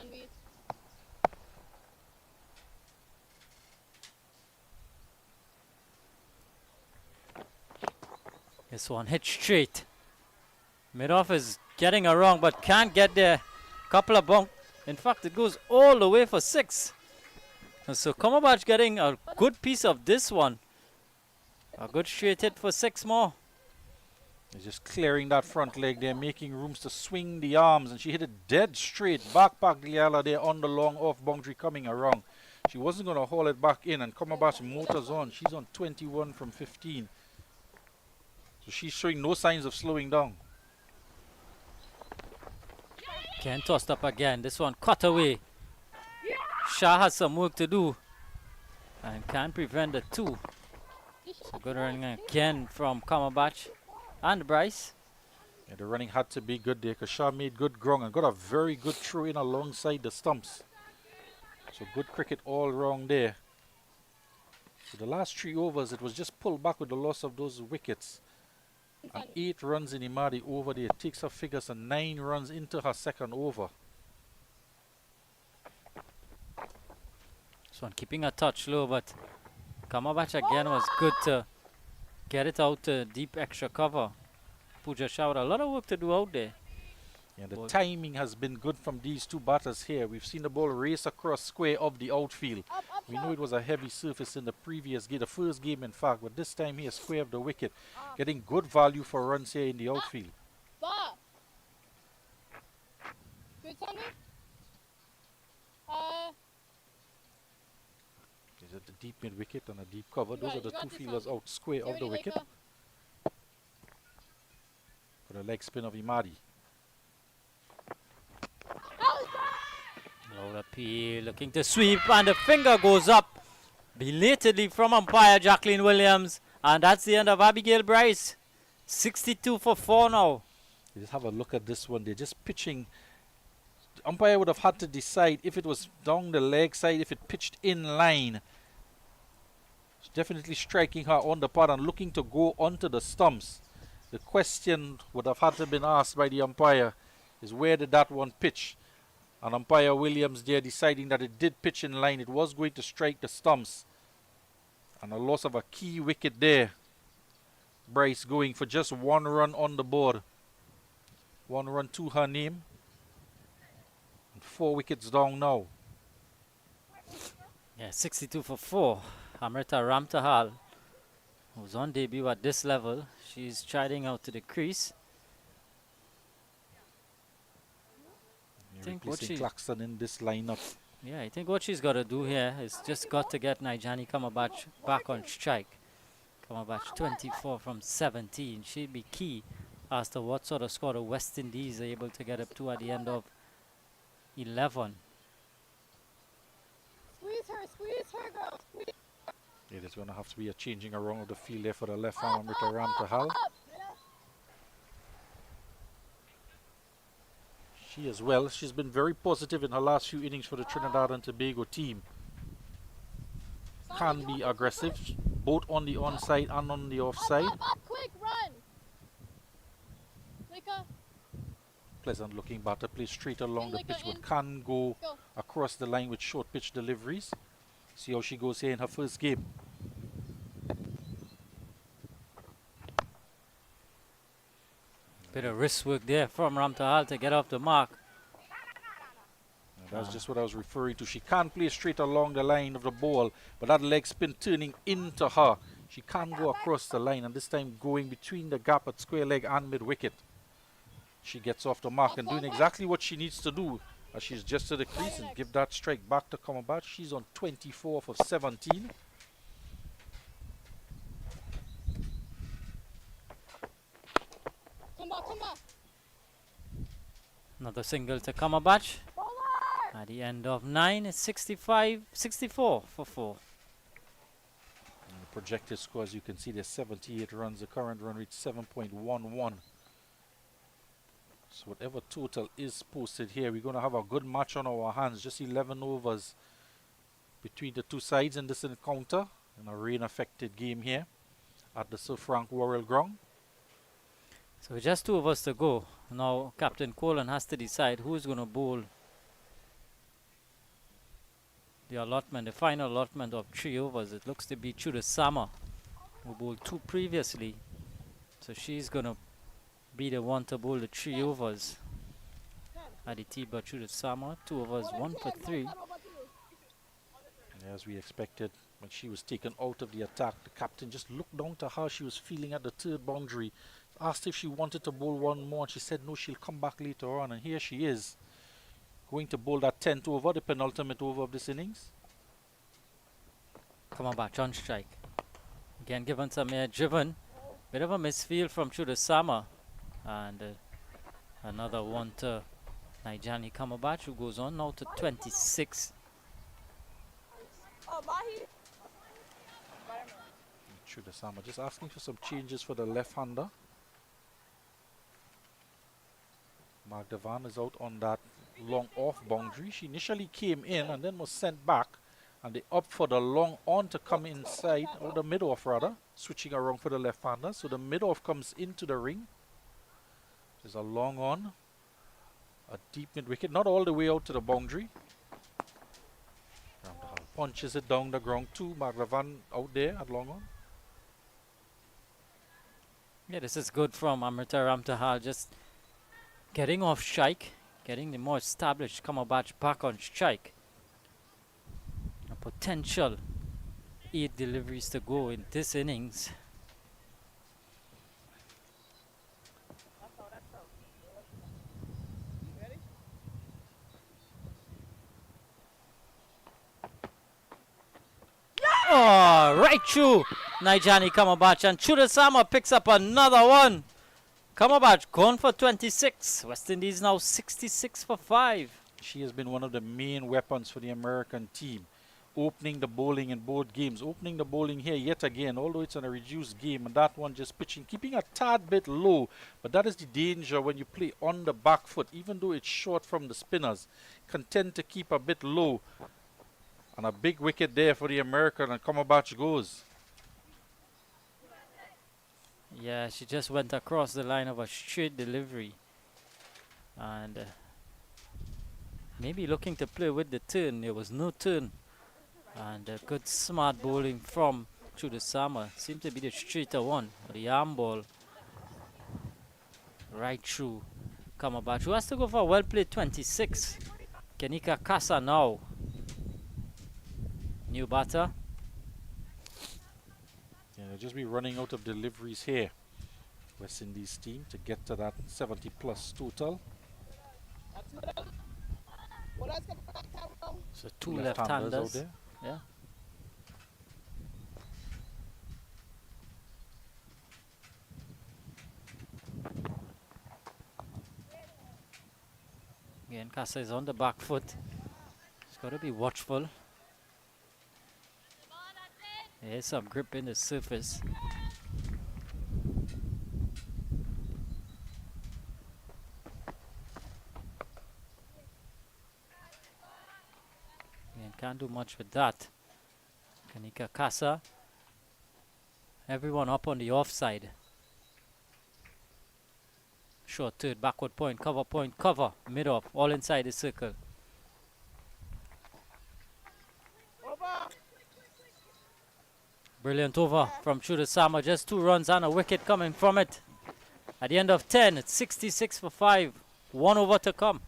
This one hit straight. Mid-off is getting her wrong, but can't get there. Couple of bump. In fact, it goes all the way for 6. And so Komabach getting a good piece of this one. A good straight hit for 6 more. They're just clearing that front leg there, making rooms to swing the arms, and she hit it dead straight. Back Diala there on the long off boundary coming around. She wasn't going to haul it back in, and Komabach motors on. She's on 21 from 15. So she's showing no signs of slowing down. Ken tossed up again. This one cut away. Shah has some work to do and can't prevent the 2. So good running again from Komabach and Bryce. Yeah, the running had to be good there because Shah made good ground and got a very good throw in alongside the stumps. So good cricket all round there. So the last 3 overs, it was just pulled back with the loss of those wickets. And 8 runs in Imadi over there. Takes her figures and 9 runs into her second over. This one keeping a touch low, but Komabach again was good to get it out to deep extra cover. Pooja Shah with a lot of work to do out there. Yeah, the timing has been good from these 2 batters here. We've seen the ball race across square of the outfield. We know it was a heavy surface in the previous game, the first game in fact, but this time here square of the wicket. Getting good value for runs here in the outfield. Good, Sandy. Is it the deep mid wicket and a deep cover? Those are the 2 fielders out square of the wicket. For the leg spin of Imadi. Low appeal, looking to sweep, and the finger goes up. belatedly from umpire Jacqueline Williams. And that's the end of Abigail Bryce. 62 for 4 now. Just have a look at this one. They're just pitching. The umpire would have had to decide if it was down the leg side, if it pitched in line. It's definitely striking her on the part and looking to go onto the stumps. The question would have had to been asked by the umpire is where did that one pitch? And umpire Williams there deciding that it did pitch in line. It was going to strike the stumps. And a loss of a key wicket there. Bryce going for just 1 run on the board. 1 run to her name. And 4 wickets down now. Yeah, 62 for 4. Amrita Ramtahal, who's on debut at this level, she's striding out to the crease. Think what Replacing she- Claxton in this lineup. Yeah, I think what she's got to do here is just got to get Nijani Kamabach back on strike. Kamabach 24 from 17. She'd be key as to what sort of score the West Indies are able to get up to at the end of 11. Squeeze her, girl. Squeeze. It is going to have to be a changing around of the field there for the left arm with Ramtahal. Up. She as well, she's been very positive in her last few innings for the Trinidad and Tobago team. Can be aggressive, both on the onside and on the offside. Up, quick, run. Lika, Pleasant looking batter, plays straight along the Lika pitch, but in. can go Go. across the line with short pitch deliveries. See how she goes here in her first game. Bit of wrist work there from Ramtahal to get off the mark. That's just what I was referring to. She can't play straight along the line of the ball, but that leg spin turning into her. She can't go across the line, and this time going between the gap at square leg and mid wicket. She gets off the mark and doing exactly what she needs to do as she's just to the crease and give that strike back to Kamabach. She's on 24 for 17. come back. Another single to Kamabach. Bowler. At the end of 9, it's 64 for 4. And the projected score, as you can see, there's 78 runs. The current run rate 7.11. So whatever total is posted here, we're going to have a good match on our hands. Just 11 overs between the two sides in this encounter. In a rain-affected game here at the Sir Frank Worrell Ground. So with just 2 of us to go. Now Captain Colin has to decide who's going to bowl the allotment, the final allotment of 3 overs. It looks to be Chuda Sama, who bowled 2 previously. So she's going to be the one to bowl the 3 overs. Aditi Chuda Sama, 2 overs, 1 for 3. As we expected, when she was taken out of the attack, the captain just looked down to how she was feeling at the 3rd boundary. Asked if she wanted to bowl 1 more, and she said no, she'll come back later on. And here she is, going to bowl that 10th over, the penultimate over of this innings. Kamabach on strike. Again given some air driven. Bit of a misfield from Chuda Sama. And another one to Nijani Kamabach, who goes on now to 26. Chuda Sama just asking for some changes for the left-hander. Mark Devan is out on that long off boundary. She initially came in and then was sent back, and they opt for the long on to come inside, or the mid-off rather, switching around for the left-hander. So the mid-off comes into the ring. There's a long on, a deep mid-wicket, not all the way out to the boundary. Ramdahal punches it down the ground too. Mark Devan out there at long on. Yeah, this is good from Amrita Ramtahal, just getting off strike, getting the more established Kamabach back on strike. A potential 8 deliveries to go in this innings. Oh, right through Nijani Kamabach, and Chuda Sama picks up another one. Kamabach gone for 26. West Indies now 66 for 5. She has been one of the main weapons for the American team. opening the bowling in both games. Opening the bowling here yet again, although it's on a reduced game, and that one just pitching, keeping a tad bit low. But that is the danger when you play on the back foot, even though it's short from the spinners. Can tend to keep a bit low. And a big wicket there for the American, and Cumberbatch goes. Yeah, she just went across the line of a straight delivery. And maybe looking to play with the turn. There was no turn. And good smart bowling from Chudasama. Seemed to be the straighter one. The arm ball right through Cumberbatch, who has to go for a well played 26. Kenika Kasa now. New batter. Yeah, they'll just be running out of deliveries here. West Indies team to get to that 70 plus total. So two left-handers out there. Yeah. Again, Kasa is on the back foot. He's got to be watchful. There's some grip in the surface. And can't do much with that. Kenika Kasa. Everyone up on the offside. Short third, backward point, cover, mid-off, all inside the circle. Brilliant over from Chudasama. Just 2 runs and a wicket coming from it. At the end of 10, it's 66 for 5. 1 over to come.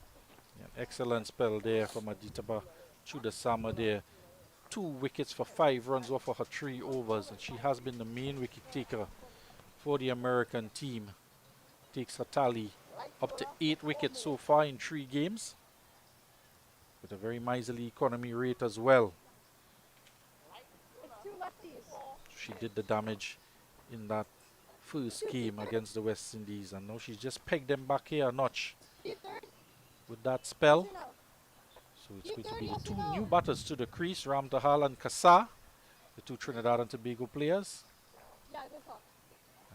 Yeah, excellent spell there from Aditaba Chudasama there. 2 wickets for 5 runs off of her 3 overs. And she has been the main wicket taker for the American team. Takes her tally up to 8 wickets so far in 3 games. With a very miserly economy rate as well. She did the damage in that first game against the West Indies, and now she's just pegged them back here a notch with that spell. So it's going to be the 2 new batters to the crease, Ramtahal and Kasa, the 2 Trinidad and Tobago players. And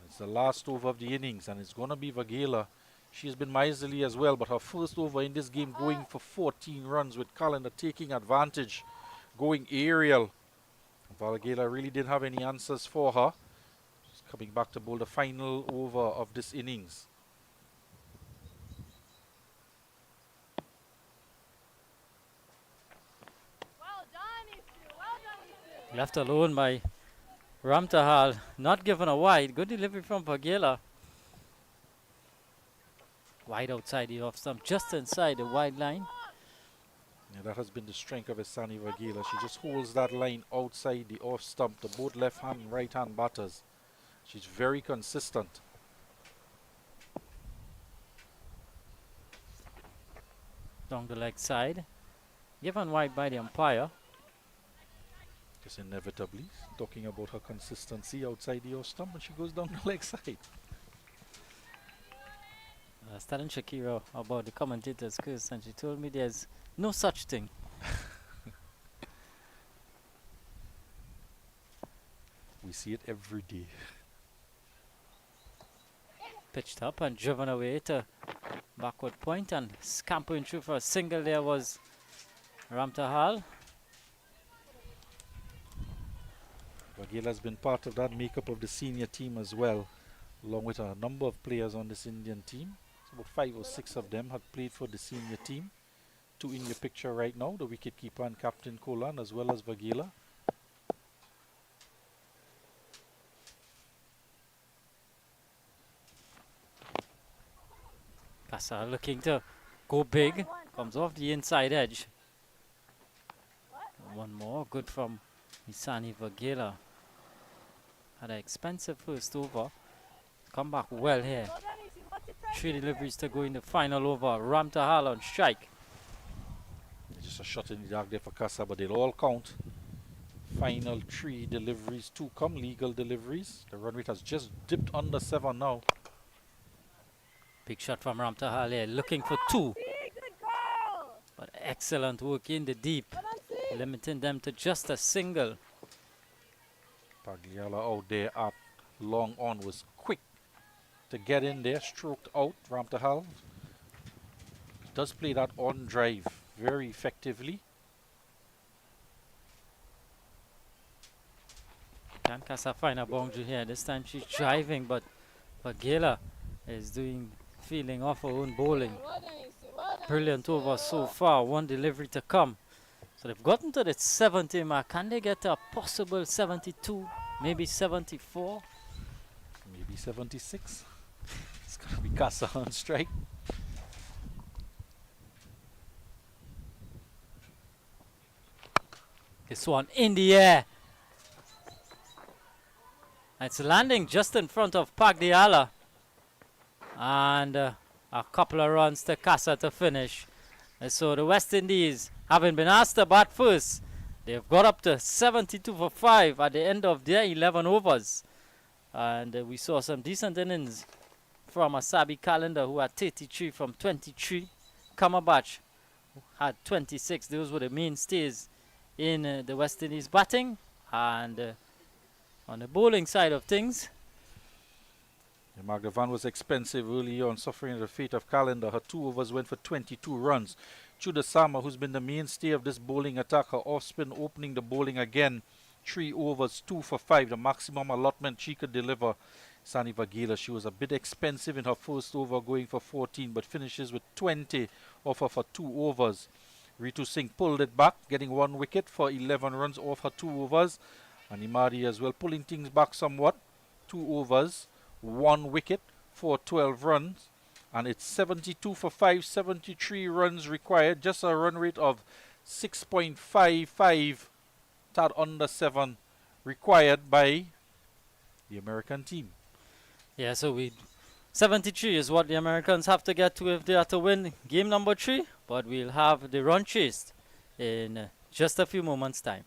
it's the last over of the innings, and it's going to be Vagela. She has been miserly as well, but her first over in this game going for 14 runs with Calendar taking advantage, going aerial. Vagela really didn't have any answers for her. She's coming back to bowl the final over of this innings. Left alone by Ramtahal. Not given a wide. Good delivery from Vagela. Wide outside the off stump, just inside the wide line. Yeah, that has been the strength of Isani Vagela. She just holds that line outside the off stump to both left hand and right hand batters. She's very consistent. Down the leg side. Given wide by the umpire. Just inevitably talking about her consistency outside the off stump, and she goes down the leg side. I was telling Shakira about the commentator's curse, and she told me there's no such thing. We see it every day. Pitched up and driven away to backward point, and scampering through for a single there was Ramtahal. Vagela has been part of that makeup of the senior team as well, along with a number of players on this Indian team. So about 5 or 6 of them had played for the senior team. 2 in your picture right now, the wicketkeeper and captain Kolan, as well as Vagela. Kasa looking to go big. Comes off the inside edge. One more. Good from Isani Vagela. Had an expensive first over. Come back well here. 3 deliveries to go in the final over. Ramtahal on strike. Just a shot in the dark there for Kasa, but they'll all count. Final 3 deliveries, 2 come legal deliveries. The run rate has just dipped under 7 now. Big shot from Ramtahal here, looking for 2. But excellent work in the deep. limiting them to just a single. Pagliala out there at long on was quick to get in there, stroked out. Ramtahal does play that on drive very effectively. Can Casa find a boundary here? This time she's driving, but Gela is feeling off her own bowling. Well done, Yusuf. Well done, Brilliant Yusuf. over so far, one delivery to come. So they've gotten to the 70 mark. Can they get to a possible 72, maybe 74? Maybe 76. It's going to be Casa on strike. This one in the air. It's landing just in front of Pagdiala. And a couple of runs to Casa to finish. And so the West Indies, having been asked to bat first, they've got up to 72 for 5 at the end of their 11 overs. And we saw some decent innings from Asabi Calendar, who had 33 from 23. Kamabach had 26. Those were the mainstays in the West Indies batting. And on the bowling side of things, Magdavan was expensive early on, suffering the fate of Calendar. Her 2 overs went for 22 runs. Chuda Sama, who's been the mainstay of this bowling attack, her off-spin opening the bowling again. 3 overs, 2 for 5, the maximum allotment she could deliver. Sani Vagila, she was a bit expensive in her first over, going for 14, but finishes with 20 off of her 2 overs. Ritu Singh pulled it back, getting 1 wicket for 11 runs off her 2 overs. And Imadi as well, pulling things back somewhat. 2 overs, 1 wicket for 12 runs. And it's 72 for 5, 73 runs required. Just a run rate of 6.55, tad under 7 required by the American team. yeah, so 73 is what the Americans have to get to if they are to win game number 3. But we'll have the run chased in just a few moments' time.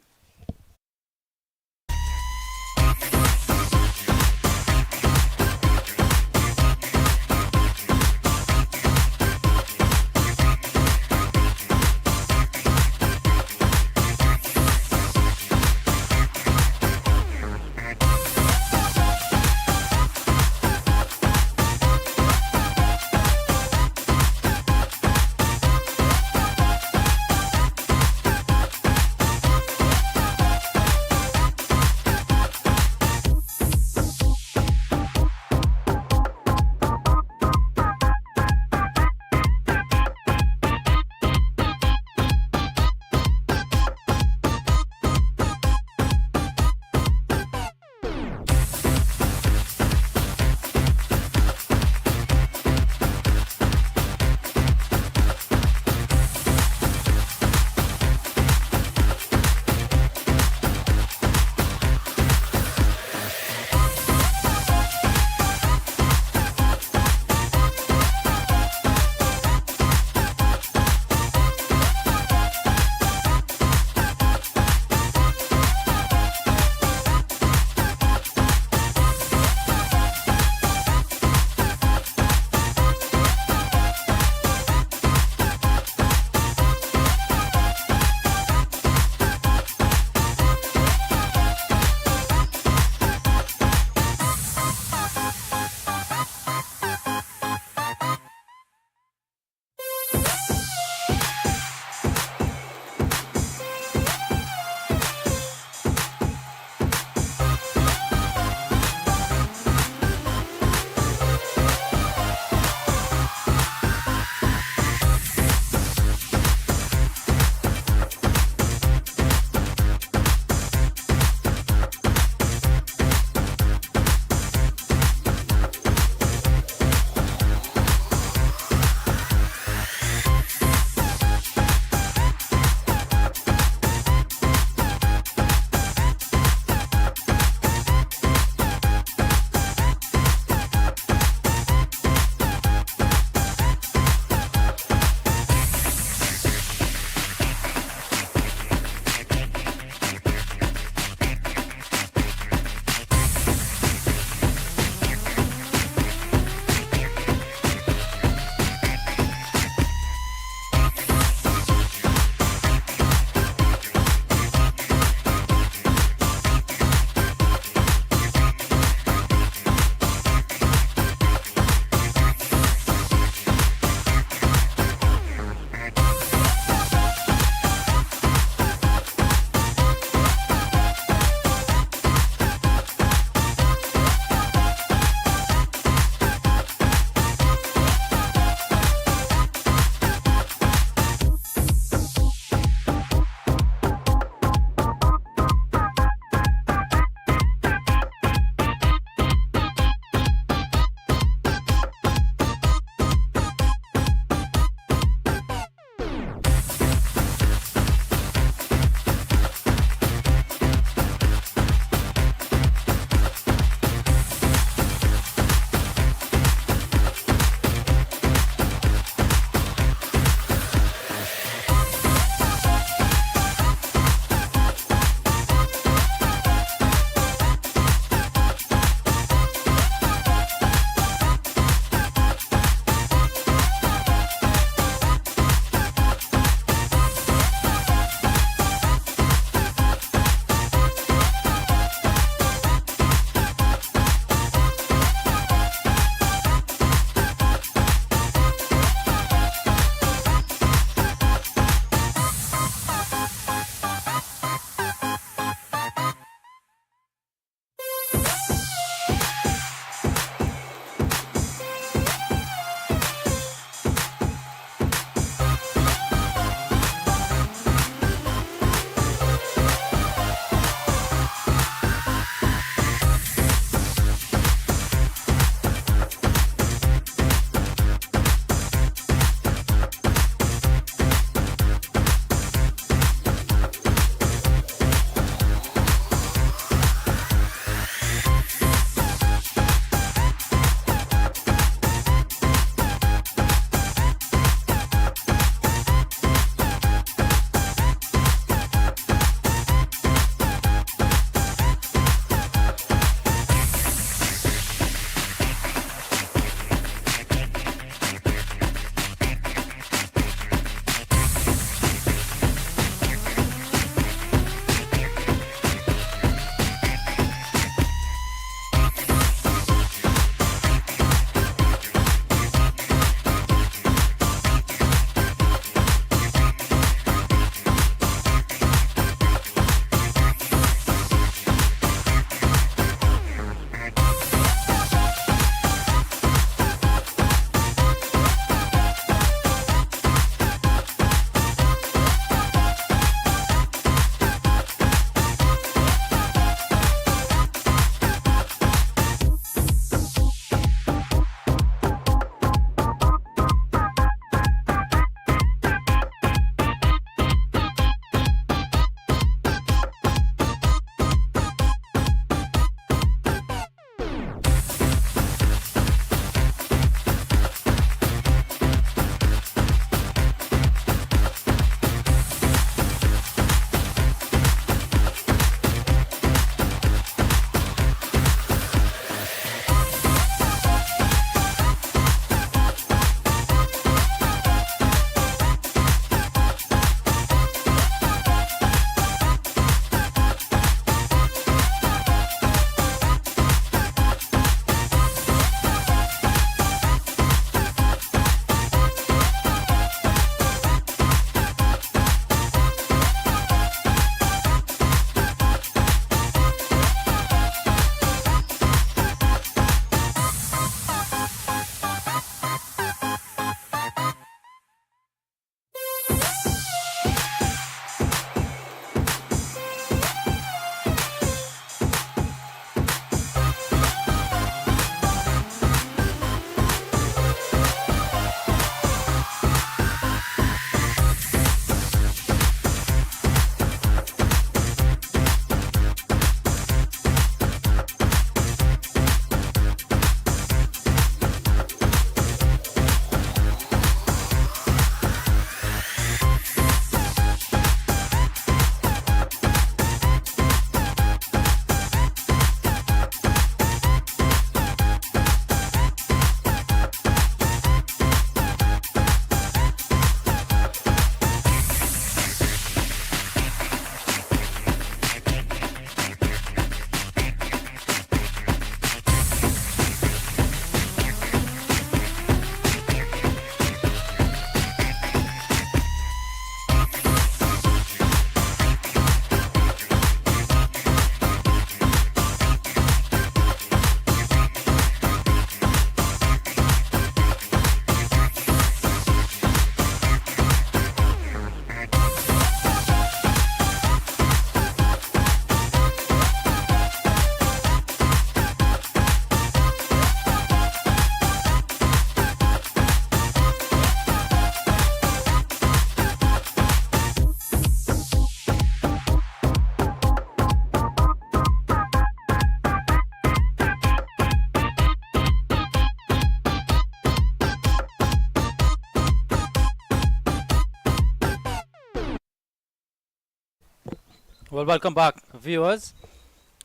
Well, welcome back, viewers,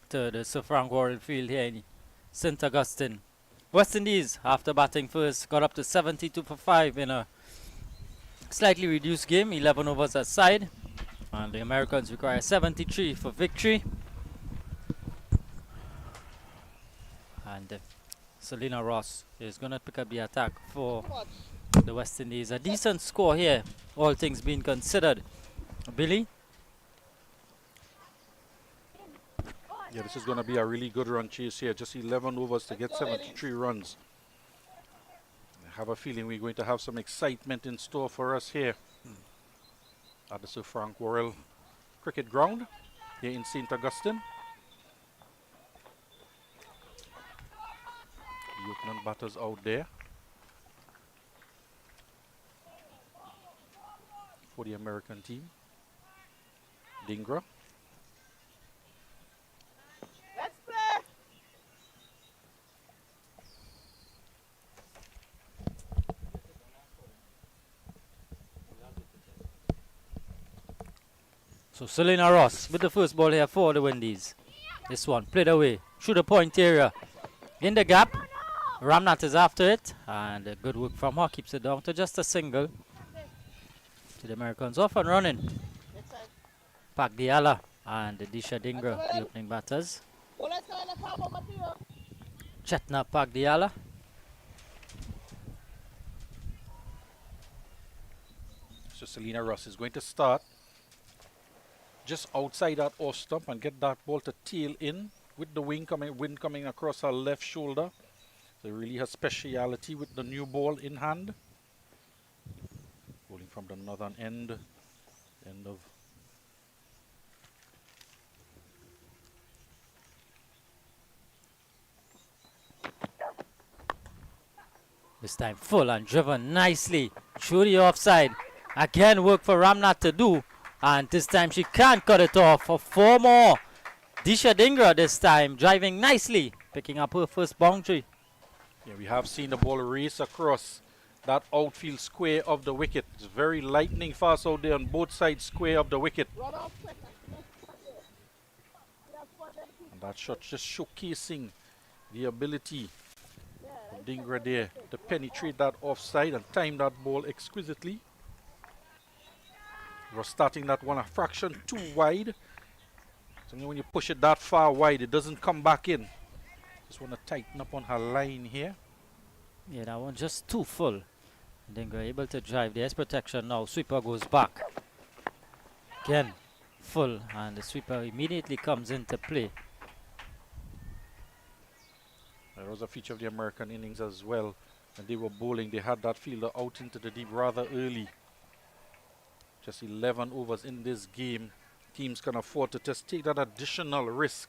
to the Sir Frank Warren Field here in St. Augustine. West Indies, after batting first, got up to 72 for 5 in a slightly reduced game, 11 overs aside. And the Americans require 73 for victory. And Selena Ross is going to pick up the attack for the West Indies. A decent score here, all things being considered. Billy? Yeah, this is going to be a really good run chase here. Just 11 overs to get 73 runs. I have a feeling we're going to have some excitement in store for us here at the Sir Frank Worrell Cricket Ground here in St. Augustine. The opening batters out there for the American team. Dingra. So Selena Ross with the first ball here for the Windies. This one played away through the point area. In the gap, Ramnath is after it, and good work from her keeps it down to just a single. To the Americans off and running. Pak Diala and Disha Dingra, the opening batters. Chetna Pak Diala. So Selena Ross is going to start just outside that off stump and get that ball to tail in with the wind coming across her left shoulder. So really her speciality with the new ball in hand. Bowling from the northern end of This time full and driven nicely through the offside. Again work for Ramnath to do. And this time she can't cut it off for 4 more. Disha Dingra this time driving nicely, picking up her first boundary. Yeah, we have seen the ball race across that outfield square of the wicket. It's very lightning fast out there on both sides square of the wicket. And that shot just showcasing the ability of Dingra there to penetrate that offside and time that ball exquisitely. We're starting that one a fraction too wide. So when you push it that far wide, it doesn't come back in. Just want to tighten up on her line here. Yeah, that one just too full. Dingra able to drive. There's protection now. Sweeper goes back. Again, full, and the sweeper immediately comes into play. There was a feature of the American innings as well. When they were bowling, they had that fielder out into the deep rather early. Just 11 overs in this game. Teams can afford to just take that additional risk.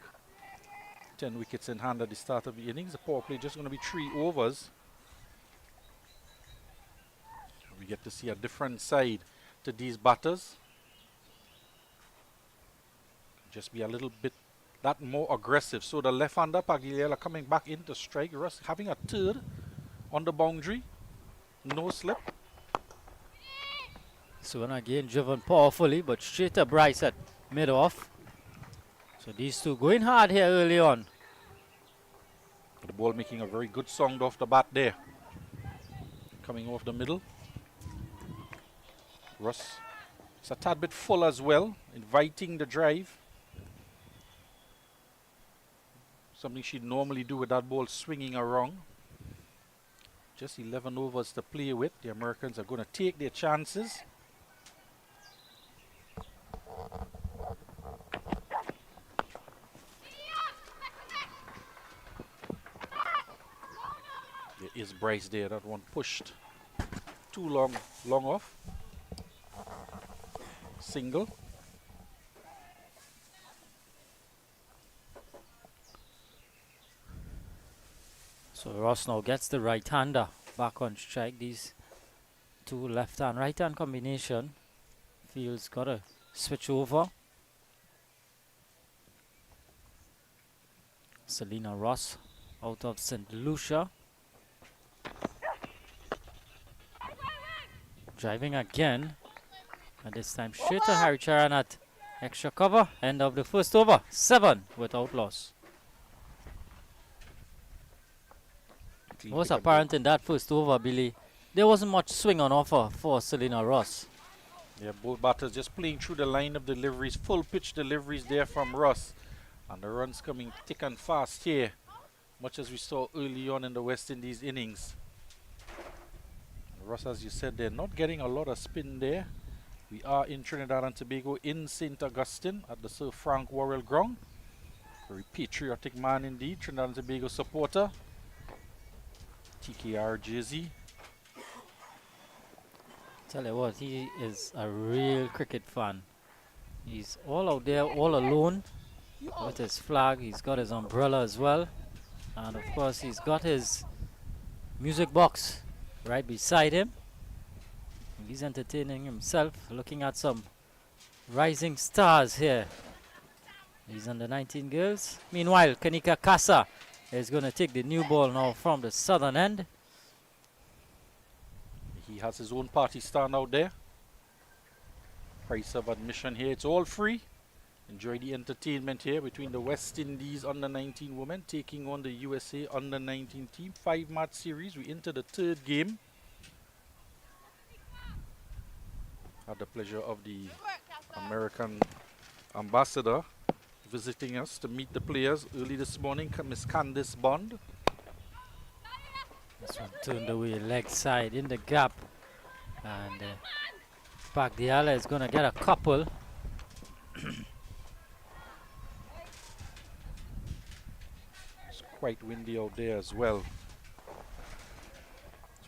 10 wickets in hand at the start of the innings. The power play just going to be 3 overs. We get to see a different side to these batters. Just be a little bit that more aggressive. So the left-hander Pagliela coming back into strike. Russ having a third on the boundary. No slip. So again driven powerfully, but straight to Bryce at mid-off. So these two going hard here early on. The ball making a very good sound off the bat there. Coming off the middle. Russ, it's a tad bit full as well, inviting the drive. Something she'd normally do with that ball swinging around. Just 11 overs to play with. The Americans are going to take their chances. There is Bryce there. That one pushed too long off. Single. So Ross now gets the right-hander back on strike. These two left-hand, right-hand combination. Field's got to switch over. Selena Ross out of St. Lucia. Driving again. And this time straight to Harry Charan at Extra cover. End of the first over. 7 without loss. It was apparent in that first over, Billy. There wasn't much swing on offer for Selena Ross. Yeah, both batters just playing through the line of deliveries, full pitch deliveries there from Ross. And the runs coming thick and fast here, much as we saw early on in the West Indies innings. And Ross, as you said, they're not getting a lot of spin there. We are in Trinidad and Tobago in St. Augustine at the Sir Frank Worrell ground. Very patriotic man indeed, Trinidad and Tobago supporter. TKR jersey. Tell you what, he is a real cricket fan. He's all out there, all alone with his flag. He's got his umbrella as well. And of course, he's got his music box right beside him. He's entertaining himself, looking at some rising stars here. These under-19 girls. Meanwhile, Kanika Kasa is going to take the new ball now from the southern end. He has his own party stand out there. Price of admission here, it's all free. Enjoy the entertainment here between the West Indies under-19 women taking on the USA under-19 team. 5-match series. We enter the 3rd game. Had the pleasure of the American ambassador visiting us to meet the players early this morning, Miss Candice Bond. This one turned away leg side in the gap. And Pagdiala is going to get a couple. It's quite windy out there as well.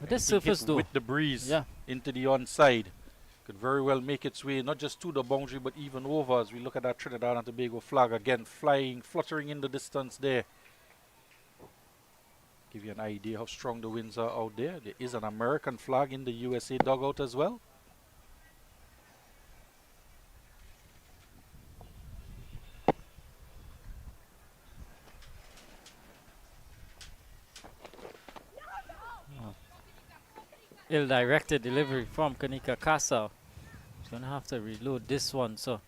With this surface though, with the breeze yeah, into the onside. Could very well make its way not just to the boundary but even over as we look at that Trinidad and Tobago flag again flying, fluttering in the distance there. Give you an idea how strong the winds are out there. There is an American flag in the USA dugout as well. Ill-directed delivery from Kanika Kasa. He's going to have to reload this one. So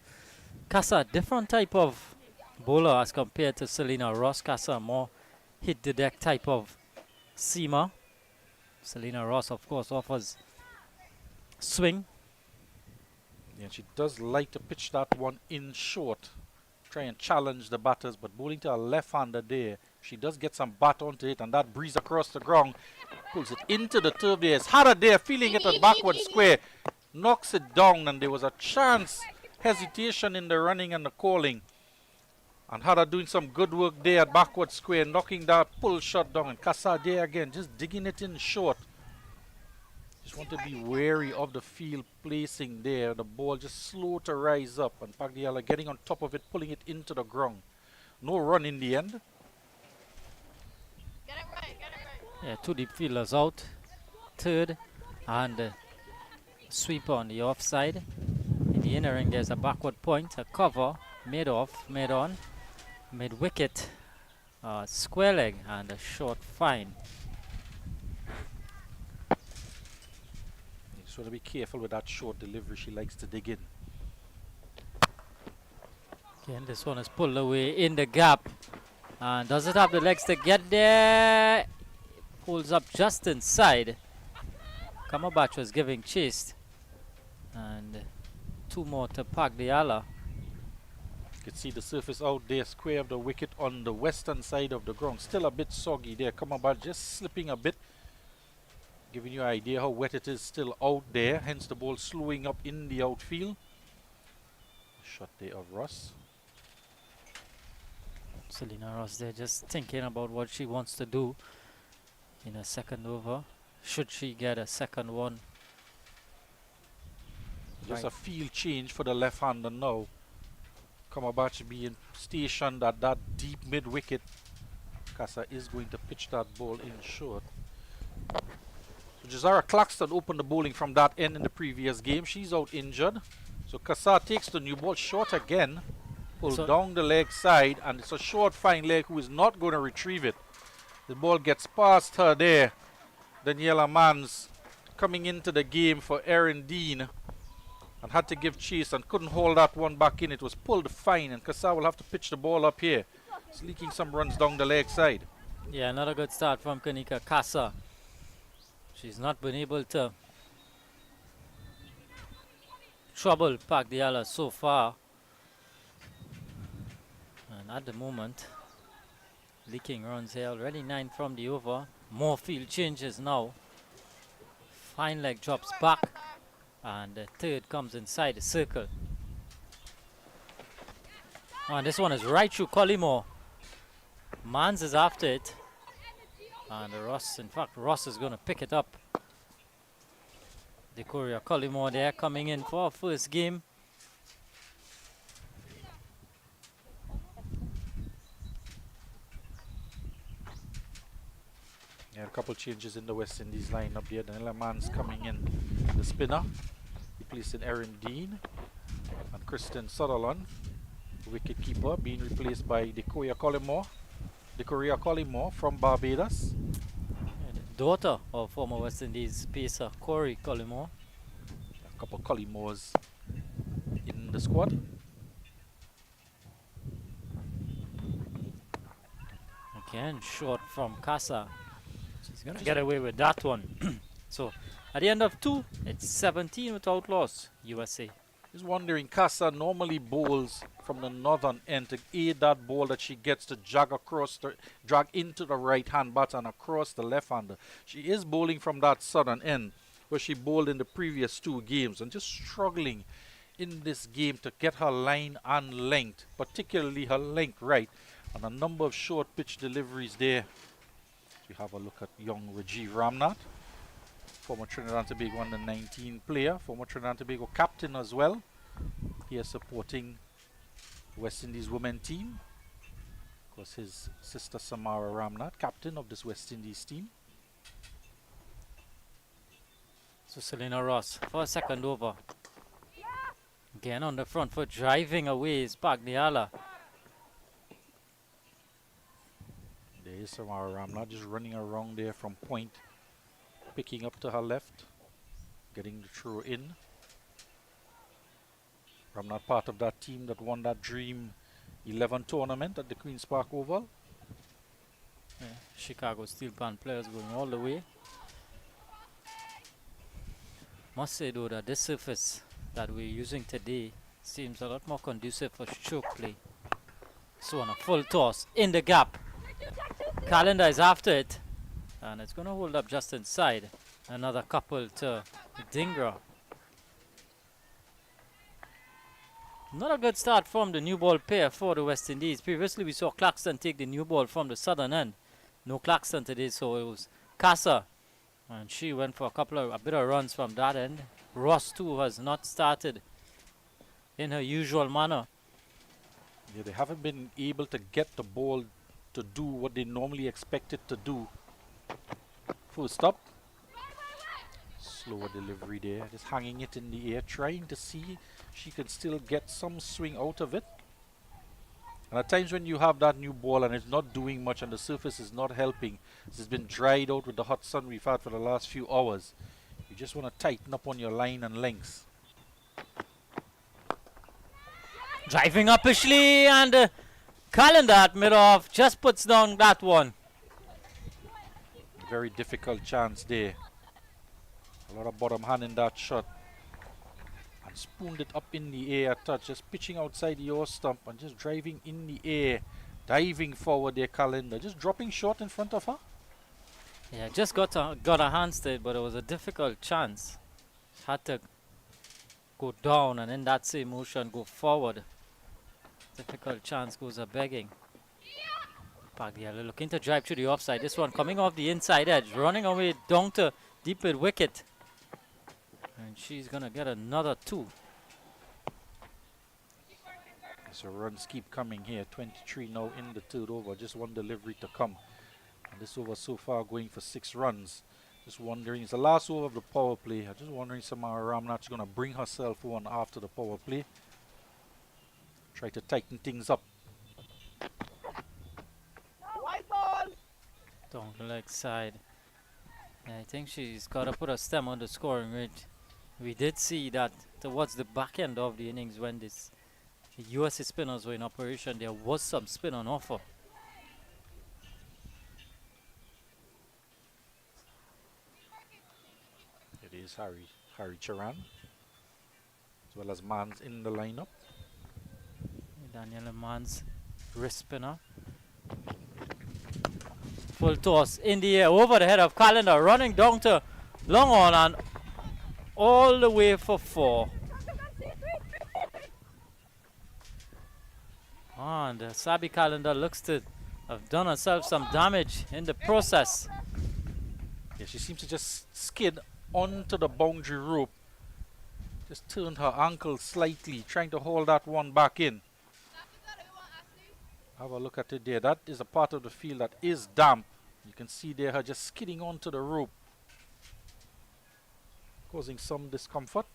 Kasa, different type of bowler as compared to Selena Ross. Kasa, more hit the deck type of seamer. Selena Ross, of course, offers swing. Yeah, she does like to pitch that one in short. Try and challenge the batters, but bowling to a left-hander there. She does get some bat onto it, and that breeze across the ground pulls it into the turf there. It's harder there, feeling it at backward square. Knocks it down, and there was a chance, hesitation in the running and the calling. And Hada doing some good work there at backward square, knocking that pull shot down. And Kasa there again, just digging it in short. Just want to be wary of the field placing there. The ball just slow to rise up, and Pagdiala getting on top of it, pulling it into the ground. No run in the end. Get it right, get it right. Yeah, 2 deep fielders out. 3rd and sweeper on the offside. In the inner ring, there's a backward point, a cover, mid-off, mid-on, mid-wicket, square leg, and a short fine. You just want to be careful with that short delivery. She likes to dig in. Again, this one is pulled away in the gap. And does it have the legs to get there? Pulls up just inside. Kamabach was giving chase. And 2 more to Pagdiala. You can see the surface out there, square of the wicket on the western side of the ground. Still a bit soggy there. Kamabach just slipping a bit. Giving you an idea how wet it is still out there. Hence the ball slowing up in the outfield. Shot there of Ross. Selena Ross there just thinking about what she wants to do in a second over. Should she get a second one? Just Right. a field change for the left-hander now. Kamabach being stationed at that deep mid-wicket. Kasa is going to pitch that ball in short. So Jazara Claxton opened the bowling from that end in the previous game. She's out injured. So Kasa takes the new ball short again. Pulled So down the leg side, and it's a short fine leg who is not going to retrieve it. The ball gets past her there. Daniela Mans coming into the game for Erin Dean. and had to give chase and couldn't hold that one back in. It was pulled fine, and Kasa will have to pitch the ball up here. It's leaking some runs down the leg side. Yeah, another good start from Kanika Kasa. She's not been able to trouble Pagdiala so far. And at the moment, leaking runs here already, 9 from the over. More field changes now. Fine leg drops back, and the third comes inside the circle. And this one is right through Collymore. Mans is after it, and Ross is going to pick it up. The Korea Collymore there coming in for our first game. Yeah, a couple changes in the West Indies lineup here. Daniela Mans coming in, the spinner, replacing Erin Dean, and Kristen Sutherland, wicket keeper, being replaced by the Korea Collymore from Barbados. Yeah, the daughter of former West Indies pacer Corey Collymore. A couple Collymores in the squad. Again, short from Kasa. She's going to get away with that one. So, at the end of 2, it's 17 without loss, USA. Just wondering, Kasa normally bowls from the northern end to aid that ball that she gets to drag into the right hand bat and across the left hander. She is bowling from that southern end where she bowled in the previous 2 games, and just struggling in this game to get her line and length, particularly her length right, and a number of short pitch deliveries there. We have a look at young Rajiv Ramnath, former Trinidad and Tobago under-19 player, former Trinidad and Tobago captain as well. Here supporting West Indies women team. Of course, his sister Samara Ramnath, captain of this West Indies team. So Selena Ross for a second over. Again on the front foot, driving away is Pagdiala. There is Samara Ramnath just running around there from point, picking up to her left, getting the throw in. Ramnath part of that team that won that Dream 11 tournament at the Queen's Park Oval. Yeah, Chicago Steel Pan players going all the way. Must say though that this surface that we're using today seems a lot more conducive for stroke play. So on a full toss in the gap. Calendar is after it, and it's going to hold up just inside. Another couple to Dingra. Not a good start from the new ball pair for the West Indies. Previously we saw Claxton take the new ball from the southern end. No Claxton today, so it was Kasa, and she went for a bit of runs from that end. Ross too has not started in her usual manner. Yeah, they haven't been able to get the ball to do what they normally expect it to do. Full stop. Slower delivery there, just hanging it in the air, trying to see she could still get some swing out of it. And at times when you have that new ball and it's not doing much and the surface is not helping, it's been dried out with the hot sun we've had for the last few hours, you just want to tighten up on your line and lengths. Driving up Ishley, and Calendar at mid-off just puts down that one. Very difficult chance there. A lot of bottom hand in that shot. And spooned it up in the air, touch, just pitching outside your stump and just driving in the air, diving forward there, Calendar, just dropping short in front of her. Yeah, just got a hands to it, but it was a difficult chance. Had to go down and in that same motion go forward. Difficult chance goes a begging. Pagdiala looking to drive through the offside. This one coming off the inside edge, running away down to deep mid wicket. And she's going to get another 2. So runs keep coming here. 23 now in the third over. Just one delivery to come. And this over so far going for 6 runs. Just wondering, it's the last over of the power play. I'm just wondering Samara Ramnath's going to bring herself on after the power play. Try to tighten things up. White ball! Down the leg side. Yeah, I think she's got to put a stem on the scoring rate We did see that towards the back end of the innings when the USA spinners were in operation, there was some spin on offer. It is Harry Charan, as well as Mans in the lineup. Daniel Mans, wrist spinner. Full toss in the air over the head of Calendar, running down to long on and all the way for 4. And Sabi Calendar looks to have done herself some damage in the process. Yeah, she seems to just skid onto the boundary rope. Just turned her ankle slightly, trying to hold that one back in. Have a look at it there. That is a part of the field that is damp. You can see there her just skidding onto the rope, causing some discomfort.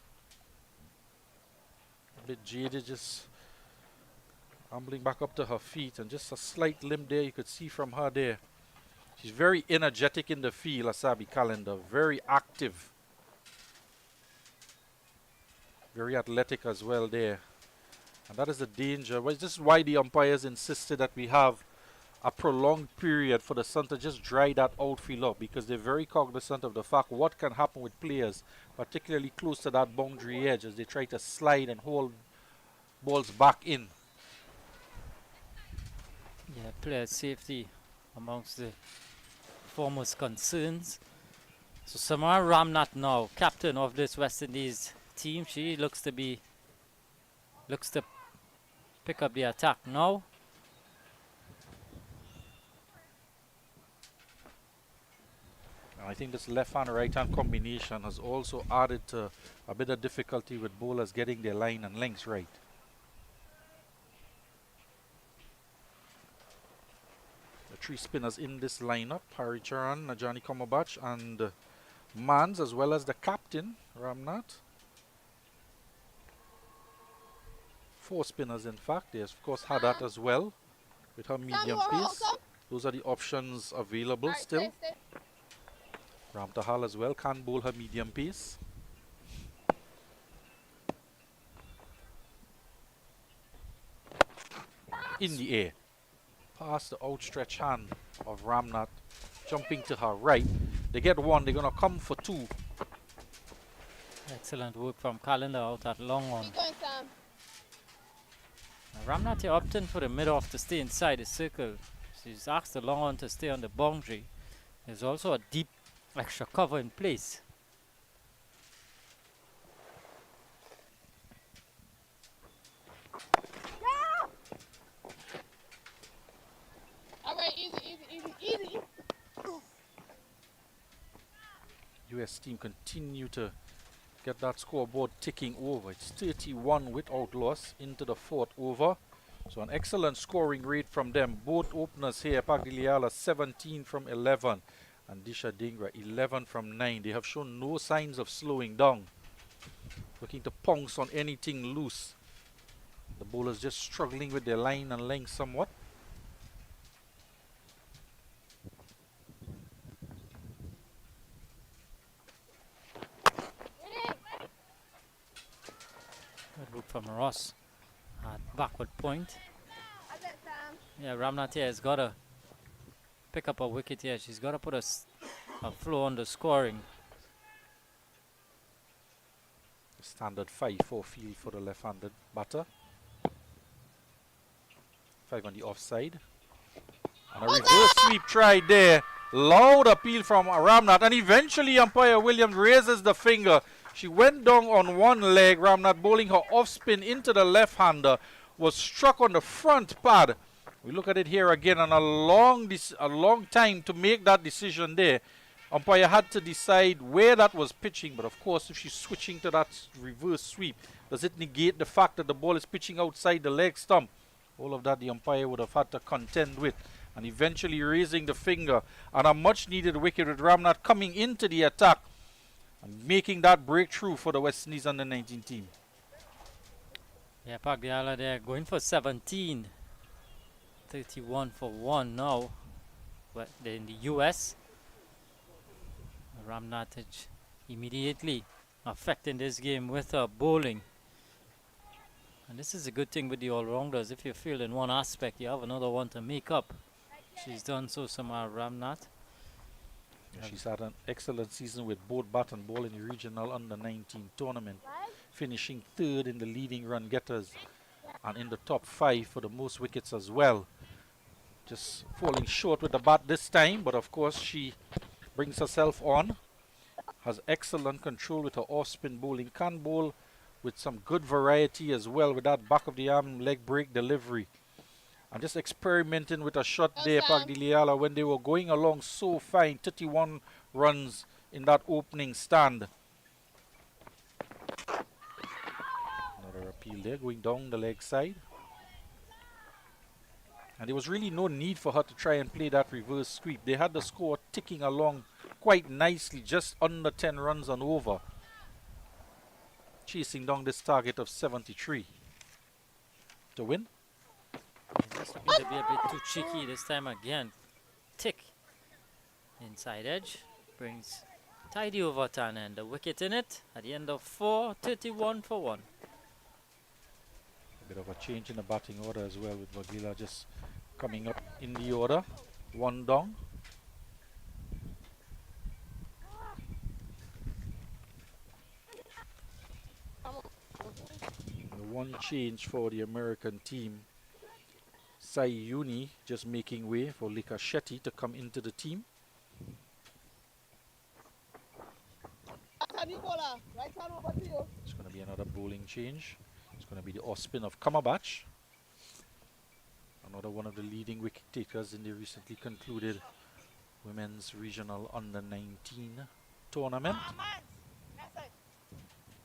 A bit jaded, just ambling back up to her feet, and just a slight limp there you could see from her there. She's very energetic in the field, Asabi Calendar, very active. Very athletic as well there. And that is the danger. Well, this is why the umpires insisted that we have a prolonged period for the sun to just dry that outfield up, because they're very cognizant of the fact what can happen with players, particularly close to that boundary edge, as they try to slide and hold balls back in. Yeah, player safety amongst the foremost concerns. So Samara Ramnath now, captain of this West Indies team, she looks to pick up the attack now. I think this left-hand, right-hand combination has also added to a bit of difficulty with bowlers getting their line and lengths right. The 3 spinners in this lineup, Harry Charan, Najani Komabach, and Mans, as well as the captain, Ramnath. 4 spinners, in fact. There's, of course, Hadat as well, with her medium pace. Those are the options available still. Ramtahal as well can bowl her medium pace. In the air, past the outstretched hand of Ramnath, jumping to her right. They get 1, they're going to come for 2. Excellent work from Calendar out at long on. Ramnath here opting for the mid-off to stay inside the circle. She's asked the long on to stay on the boundary. There's also a deep extra cover in place. Alright, easy. US team continue to get that scoreboard ticking over. It's 31 without loss into the 4th over. So an excellent scoring rate from them. Both openers here, Pagdiliala 17 from 11 and Disha Dingra 11 from 9. They have shown no signs of slowing down. Looking to pounce on anything loose. The bowlers just struggling with their line and length somewhat. Good work from Ross at backward point. Yeah, Ramnath here has got to pick up a wicket here. She's got to put a flow on the scoring. Standard 5-4 field for the left-handed batter. 5 on the offside. And a reverse sweep tried there. Loud appeal from Ramnath. And eventually umpire Williams raises the finger. She went down on one leg. Ramnath bowling her off spin into the left-hander. Was struck on the front pad. We look at it here again, and a long time to make that decision there. Umpire had to decide where that was pitching, but of course if she's switching to that reverse sweep, does it negate the fact that the ball is pitching outside the leg stump? All of that the umpire would have had to contend with, and eventually raising the finger, and a much needed wicket with Ramnath coming into the attack and making that breakthrough for the West Indies under-19 team. Yeah, Pagdiala there going for 17. 31 for 1 now. But in the US, Ramnath immediately affecting this game with her bowling. And this is a good thing with the all-rounders. If you fail in one aspect, you have another one to make up. She's done so, Samar Ramnath. She's had an excellent season with both bat and ball in the regional under-19 tournament, finishing third in the leading run getters and in the top 5 for the most wickets as well. Just falling short with the bat this time, but of course she brings herself on. Has excellent control with her off-spin bowling. Can bowl with some good variety as well with that back of the arm leg break delivery. I'm just experimenting with a shot there, Pagdiliala, when they were going along so fine. 31 runs in that opening stand. Another appeal there, going down the leg side. And there was really no need for her to try and play that reverse sweep. They had the score ticking along quite nicely, just under 10 runs and over. Chasing down this target of 73 to win. Just looking to be a bit too cheeky this time again. Tick. Inside edge. Brings tidy over turn and the wicket in it. At the end of 4, 31 for 1. A bit of a change in the batting order as well, with Vagila just coming up in the order. 1 down. The one change for the American team, Sayuni just making way for Lika Shetty to come into the team. It's going to be another bowling change. It's going to be the off spin of Kamabach, another one of the leading wicket takers in the recently concluded Women's Regional Under-19 tournament,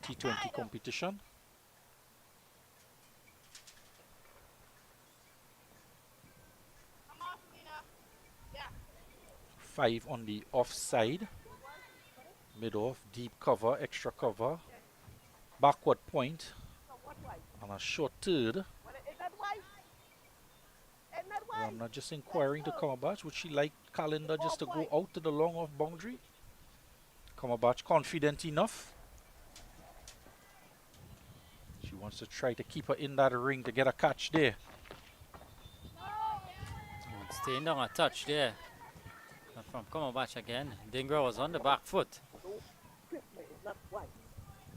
T20 competition. 5 on the offside, mid-off, deep cover, extra cover, backward point, and a short third. I'm not just inquiring to Kamabach, would she like Calendar just to go out to the long off boundary? Kamabach confident enough. She wants to try to keep her in that ring to get a catch there. Staying down a touch there. From Kamabach again. Dingra was on the back foot.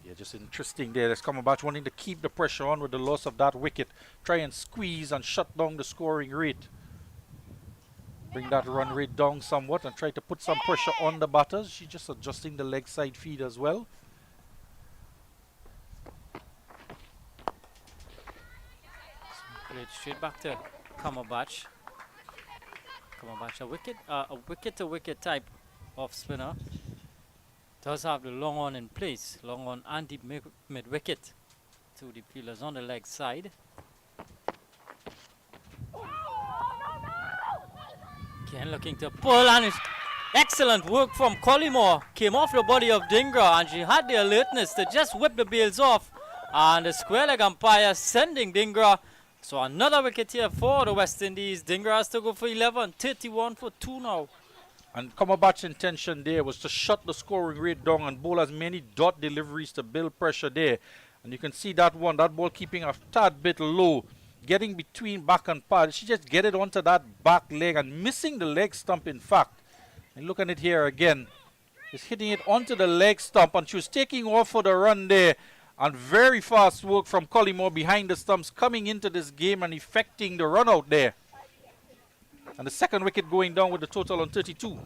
Yeah, just interesting there. There's Kamabach wanting to keep the pressure on with the loss of that wicket. Try and squeeze and shut down the scoring rate. Bring that run rate down somewhat and try to put some pressure on the batters. She's just adjusting the leg side feed as well. Played straight back to Kamabach. Kamabach, a wicket to wicket type off spinner. Does have the long on in place, long on and deep mid wicket. Two deep fielders on the leg side. Again looking to pull, and it's excellent work from Collymore. Came off the body of Dingra and she had the alertness to just whip the bails off. And the square leg umpire sending Dingra. So another wicket here for the West Indies. Dingra has to go for 11, 31 for 2 now. And Kamabach's intention there was to shut the scoring rate down and bowl as many dot deliveries to build pressure there. And you can see that one, that ball keeping a tad bit low, getting between back and pad. She just get it onto that back leg and missing the leg stump in fact. And look at it here again. Just hitting it onto the leg stump, and she was taking off for the run there. And very fast work from Collymore behind the stumps, coming into this game and effecting the run out there. And the second wicket going down with the total on 32.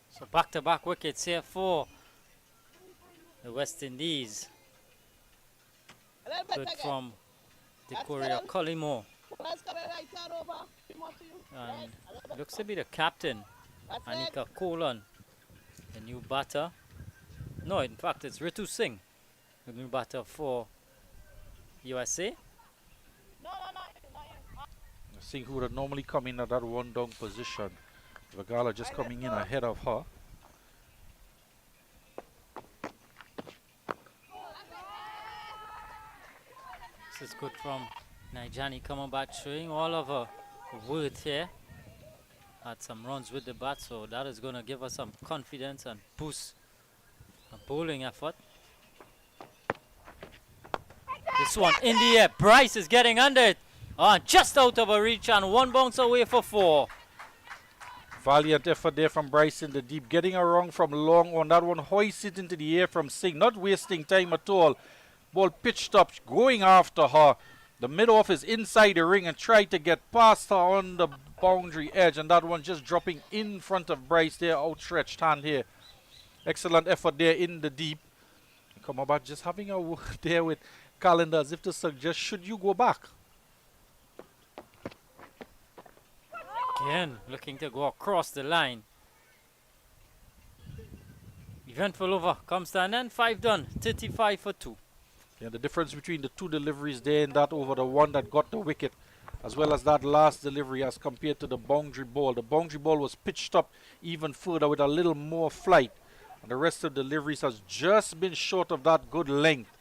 So back-to-back wickets here for the West Indies. Good from Decoria Collymore. And looks to be the captain, Anika Kolan, the new batter. No, in fact, it's Ritu Singh, the new batter for USA. Singh, who would normally come in at that one down position. Vagala just coming in ahead of her. This is good from Nijani Kamabach, showing all of her worth here. had some runs with the bat, so that is going to give us some confidence and boost a bowling effort. This one in the air. Bryce is getting under it. Just out of a reach and one bounce away for 4. Valiant effort there from Bryce in the deep. Getting her wrong from long on. That one hoisted into the air from Singh. Not wasting time at all. Ball pitched up, going after her. The mid-off is inside the ring and tried to get past her on the boundary edge. And that one just dropping in front of Bryce there. Outstretched hand here. Excellent effort there in the deep. Come about just having a word there with Calendar as if to suggest, should you go back? Again, looking to go across the line. Eventful over. Comes to an end. 5 done. 35 for 2. Yeah, the difference between the two deliveries there in that over, the one that got the wicket, as well as that last delivery as compared to the boundary ball. The boundary ball was pitched up even further with a little more flight. And the rest of the deliveries has just been short of that good length.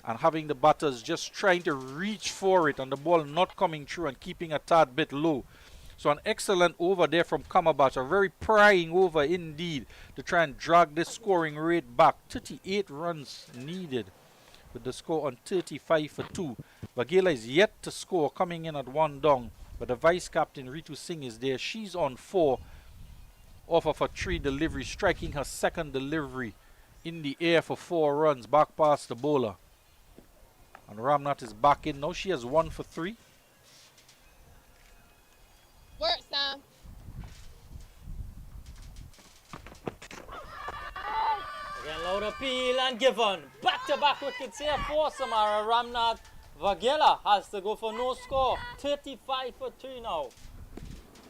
And having the batters just trying to reach for it and the ball not coming through and keeping a tad bit low. So an excellent over there from Kamabach, a very prying over indeed to try and drag this scoring rate back. 38 runs needed with the score on 35 for 2. Vaghela is yet to score, coming in at 1 down. But the vice captain Ritu Singh is there. She's on 4 off of her 3 delivery, striking her second delivery in the air for 4 runs back past the bowler. And Ramnath is back in now. She has 1 for 3. Work, Sam. Again, loud appeal and given. Back-to-back wickets here for Samara Ramnath. Vaghela has to go for no score. 35 for 3 now.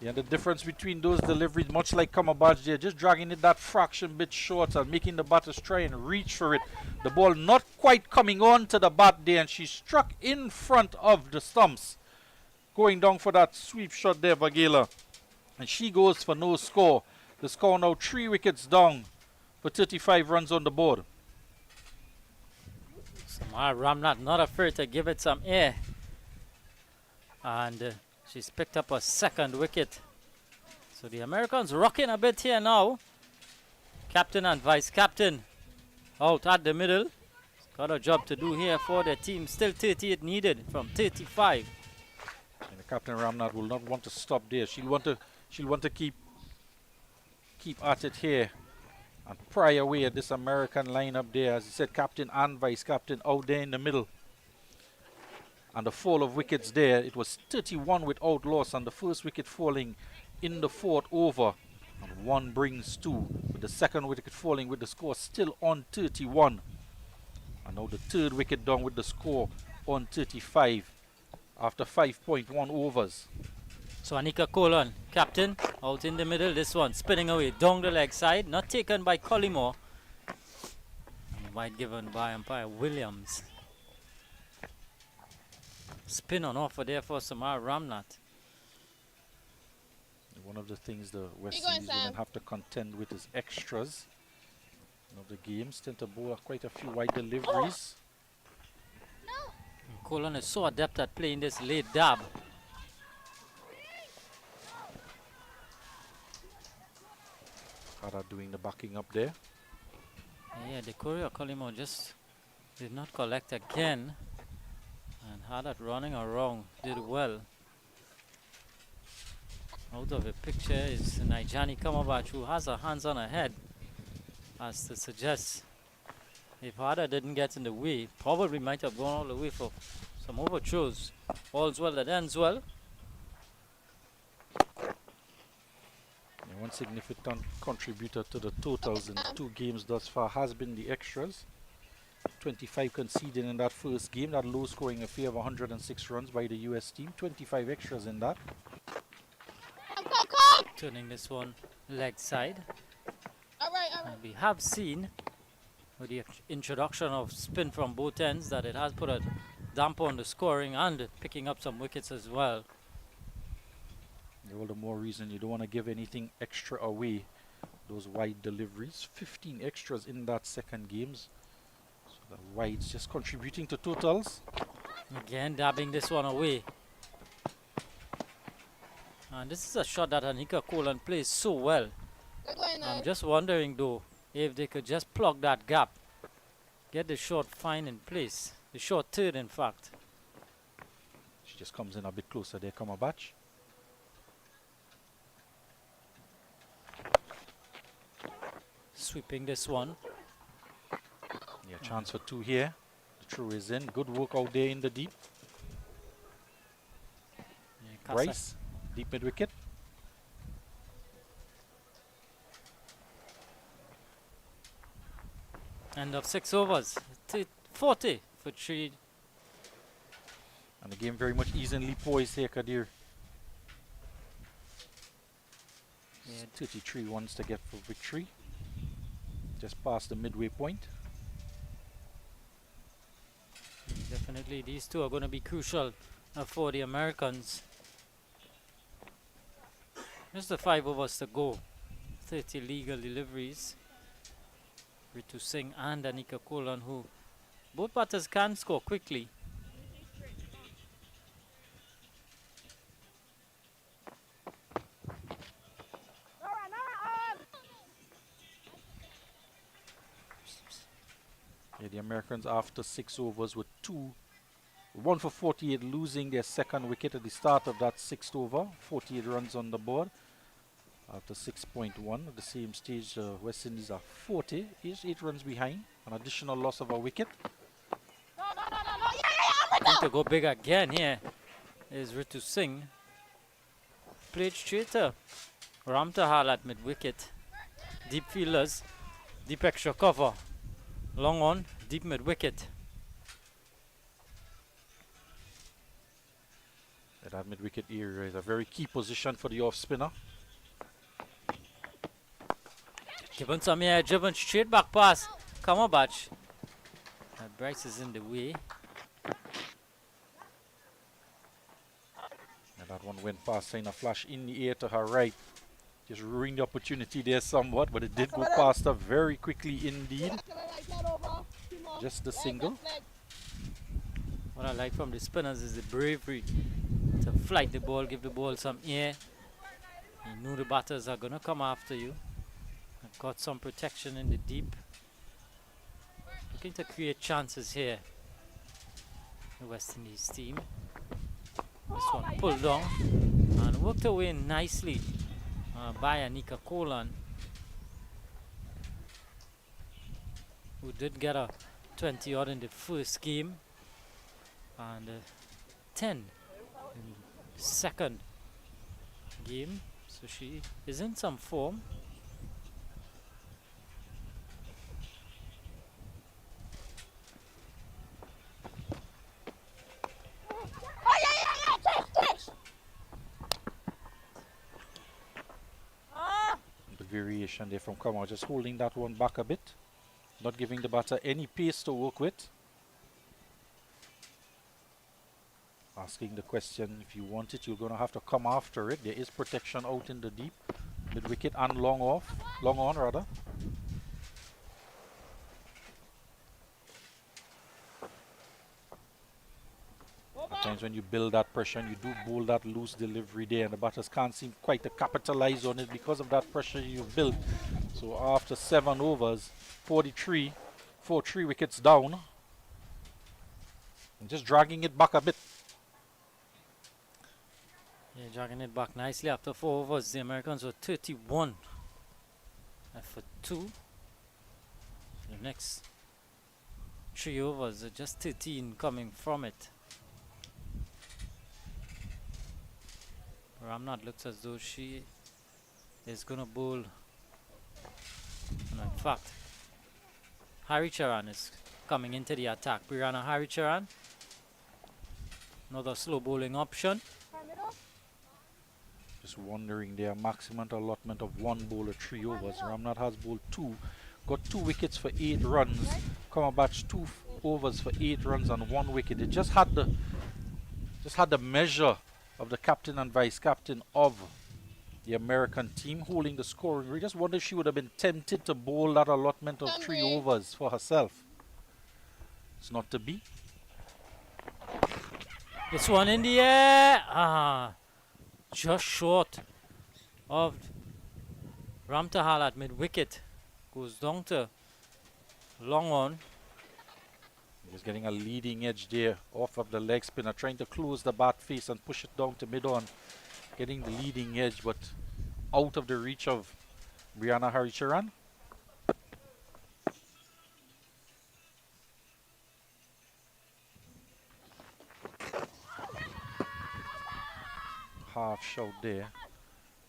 Yeah, the difference between those deliveries, much like Kamabaj there, just dragging it that fraction bit short and making the batters try and reach for it. The ball not quite coming on to the bat there, and she struck in front of the stumps. Going down for that sweep shot there, Vaghela. And she goes for no score. The score now 3 wickets down for 35 runs on the board. Samara Ramnath not afraid to give it some air. And she's picked up a second wicket. So the Americans rocking a bit here now. Captain and vice captain out at the middle. Got a job to do here for the team. Still 38 needed from 35. And the Captain Ramnath will not want to stop there. She'll want to keep at it here and pry away at this American lineup there. As I said, captain and vice captain out there in the middle. And the fall of wickets there, it was 31 without loss, and the first wicket falling in the 4th over. And 1 brings 2, with the second wicket falling with the score still on 31. And now the 3rd wicket down with the score on 35 after 5.1 overs. So Anika Colon, captain, out in the middle. This one spinning away down the leg side, not taken by Collymore. And wide given by umpire Williams. Spin on offer there for Samara Ramnath. One of the things the West going, Indies Sam? women have to contend with is extras. Of the games tend to bowl quite a few wide deliveries. Colon is so adept at playing this late dab. Kara doing the backing up there. Yeah, the courier Collymore just did not collect again. And had it running around, did well. Out of the picture is Nijani Kamabach, who has her hands on her head, as to suggest if Hada didn't get in the way, probably might have gone all the way for some overthrows. All's well that ends well. And one significant contributor to the totals in 2 games thus far has been the extras. 25 conceded in that first game, that low scoring affair of 106 runs by the US team. 25 extras in that. Come. Turning this one leg side. All right. And we have seen with the introduction of spin from both ends that it has put a damper on the scoring and picking up some wickets as well. All the more reason you don't want to give anything extra away. Those wide deliveries, 15 extras in that second games. So the wides just contributing to totals. Again dabbing this one away. And this is a shot that Anika Colan plays so well. Good going now. I'm just wondering though if they could just plug that gap, get the short fine in place, the short third in fact. She just comes in a bit closer there, Cumberbatch. Sweeping this one. Yeah, chance for two here. The throw is in. Good work out there in the deep. Yeah, Casa- Bryce, deep mid wicket. End of 6 overs. 40 for 3. And the game very much evenly poised here, Kadir. Yeah. 33 runs to get for victory. Just past the midway point. Definitely these two are going to be crucial for the Americans. Just the 5 overs to go. 30 legal deliveries. Ritu Singh and Anika Colan, who both batters can score quickly. Yeah, the Americans after 6 overs with 1 for 48, losing their second wicket at the start of that 6th over. 48 runs on the board. After 6.1 at the same stage, West Indies are 40, is 8 runs behind. An additional loss of a wicket. Looking to go big again here is Ritu Singh. Played straight to Ramtahal at mid-wicket. Deep fielders, deep extra cover. Long on, deep mid-wicket. That mid-wicket area is a very key position for the off-spinner. Given some here, driven straight back pass. Cumberbatch. Bryce is in the way. And that one went past, saying a flash in the air to her right. Just ruined the opportunity there somewhat, but it did go past her very quickly indeed. Just the single. What I like from the spinners is the bravery to flight the ball, give the ball some air. You know the batters are going to come after you. Got some protection in the deep. Looking to create chances here. The West Indies team. This one pulled down and worked away nicely by Anika Colan, who did get a 20 odd in the first game and 10 in the second game. So she is in some form. Variation there from Kamau, just holding that one back a bit, not giving the batter any pace to work with. Asking the question, if you want it, you're going to have to come after it. There is protection out in the deep, mid wicket and long on rather. At times when you build that pressure and you do bowl that loose delivery there, and the batters can't seem quite to capitalize on it because of that pressure you've built. So after 7 overs, 43, 4-3 wickets down, and just dragging it back a bit. Yeah, dragging it back nicely after 4 overs. The Americans were 31 for 2. The next 3 overs are just 13 coming from it. Ramnath looks as though she is going to bowl. And in fact, Haricharan is coming into the attack. Pirana Haricharan, another slow bowling option. Just wondering their maximum allotment of 1 bowler 3 overs. Ramnath has bowled 2, got 2 wickets for 8 runs. Cumberbatch 2 overs for 8 runs and 1 wicket. It just had the measure of the captain and vice captain of the American team holding the scoring. We just wonder if she would have been tempted to bowl that allotment of 3 overs for herself. It's not to be. This one in the air. just short of Ramtahal at mid-wicket. Goes down to long on. He's getting a leading edge there off of the leg spinner, trying to close the bat face and push it down to mid-on. Getting the leading edge, but out of the reach of Brianna Haricharan. Half shot there.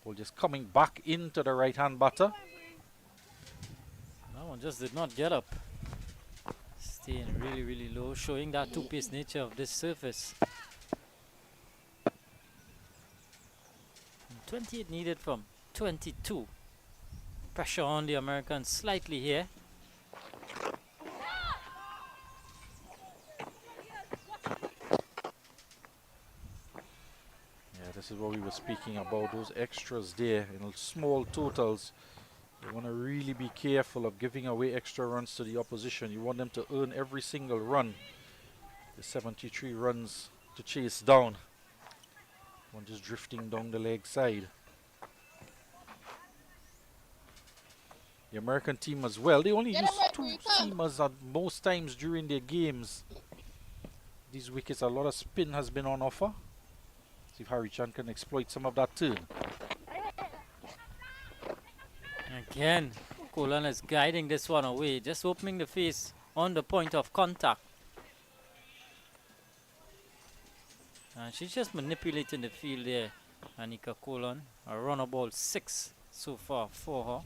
Ball just coming back into the right-hand batter. That one just did not get up. Staying really, really low, showing that two-piece nature of this surface. 28 needed from 22. Pressure on the Americans slightly here. Yeah, this is what we were speaking about, those extras there in small totals. You want to really be careful of giving away extra runs to the opposition. You want them to earn every single run. The 73 runs to chase down. One just drifting down the leg side. The American team as well, they only use two seamers at most times during their games. These wickets, a lot of spin has been on offer. See if Harichan can exploit some of that turn. Again, Kolan is guiding this one away, just opening the face on the point of contact. And she's just manipulating the field there, Anika Kolan. A runner ball 6 so far for her.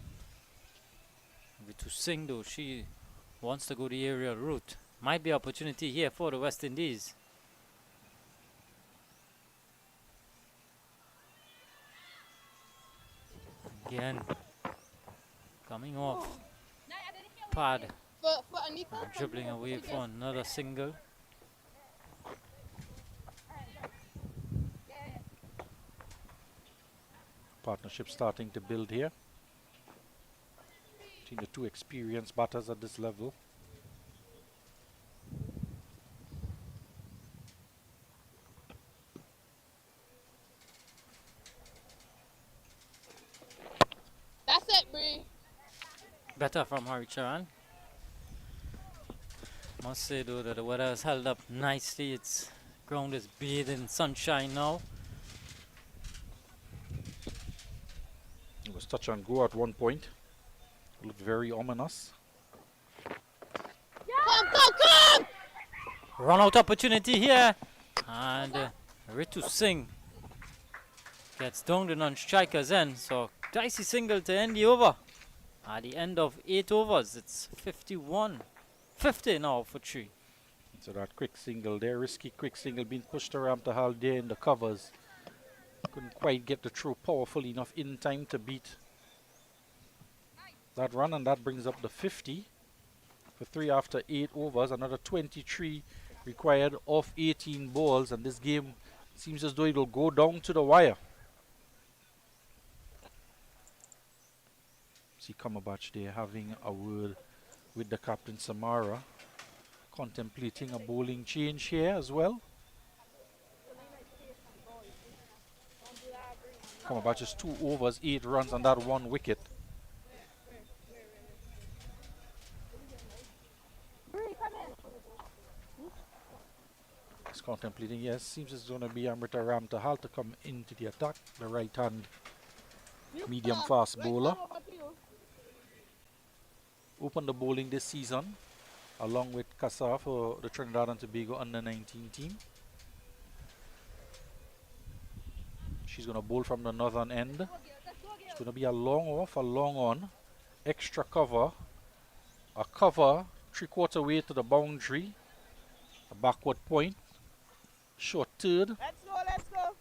To Singh though, she wants to go the aerial route. Might be opportunity here for the West Indies. Again, coming off pad, dribbling away for another single. Partnership starting to build here between the two experienced batters at this level. That's it, Bree. Better from Haricharan. Must say though that the weather has held up nicely. Its ground is bathed in sunshine now. It was touch and go at one point. It looked very ominous. Come! Run out opportunity here. And Ritu Singh gets down the non-striker's end. So dicey single to end the over. At the end of 8 overs, it's 51-50 now for 3. So that quick single there, risky quick single being pushed around the hall there in the covers. Couldn't quite get the throw powerful enough in time to beat that run, and that brings up the 50 for 3 after 8 overs. Another 23 required off 18 balls, and this game seems as though it will go down to the wire. See Kamabach there having a word with the captain Samara, contemplating a bowling change here as well. Kamabach is 2 overs, 8 runs, and that 1 wicket. He's contemplating, yes, seems it's going to be Amrita Ramtahal to come into the attack, the right hand medium fast bowler. Opened the bowling this season along with Kasa for the Trinidad and Tobago under-19 team. She's going to bowl from the northern end. It's going to be a long off, a long on, extra cover, a cover 3/4 way to the boundary, a backward point, short third, Let's go.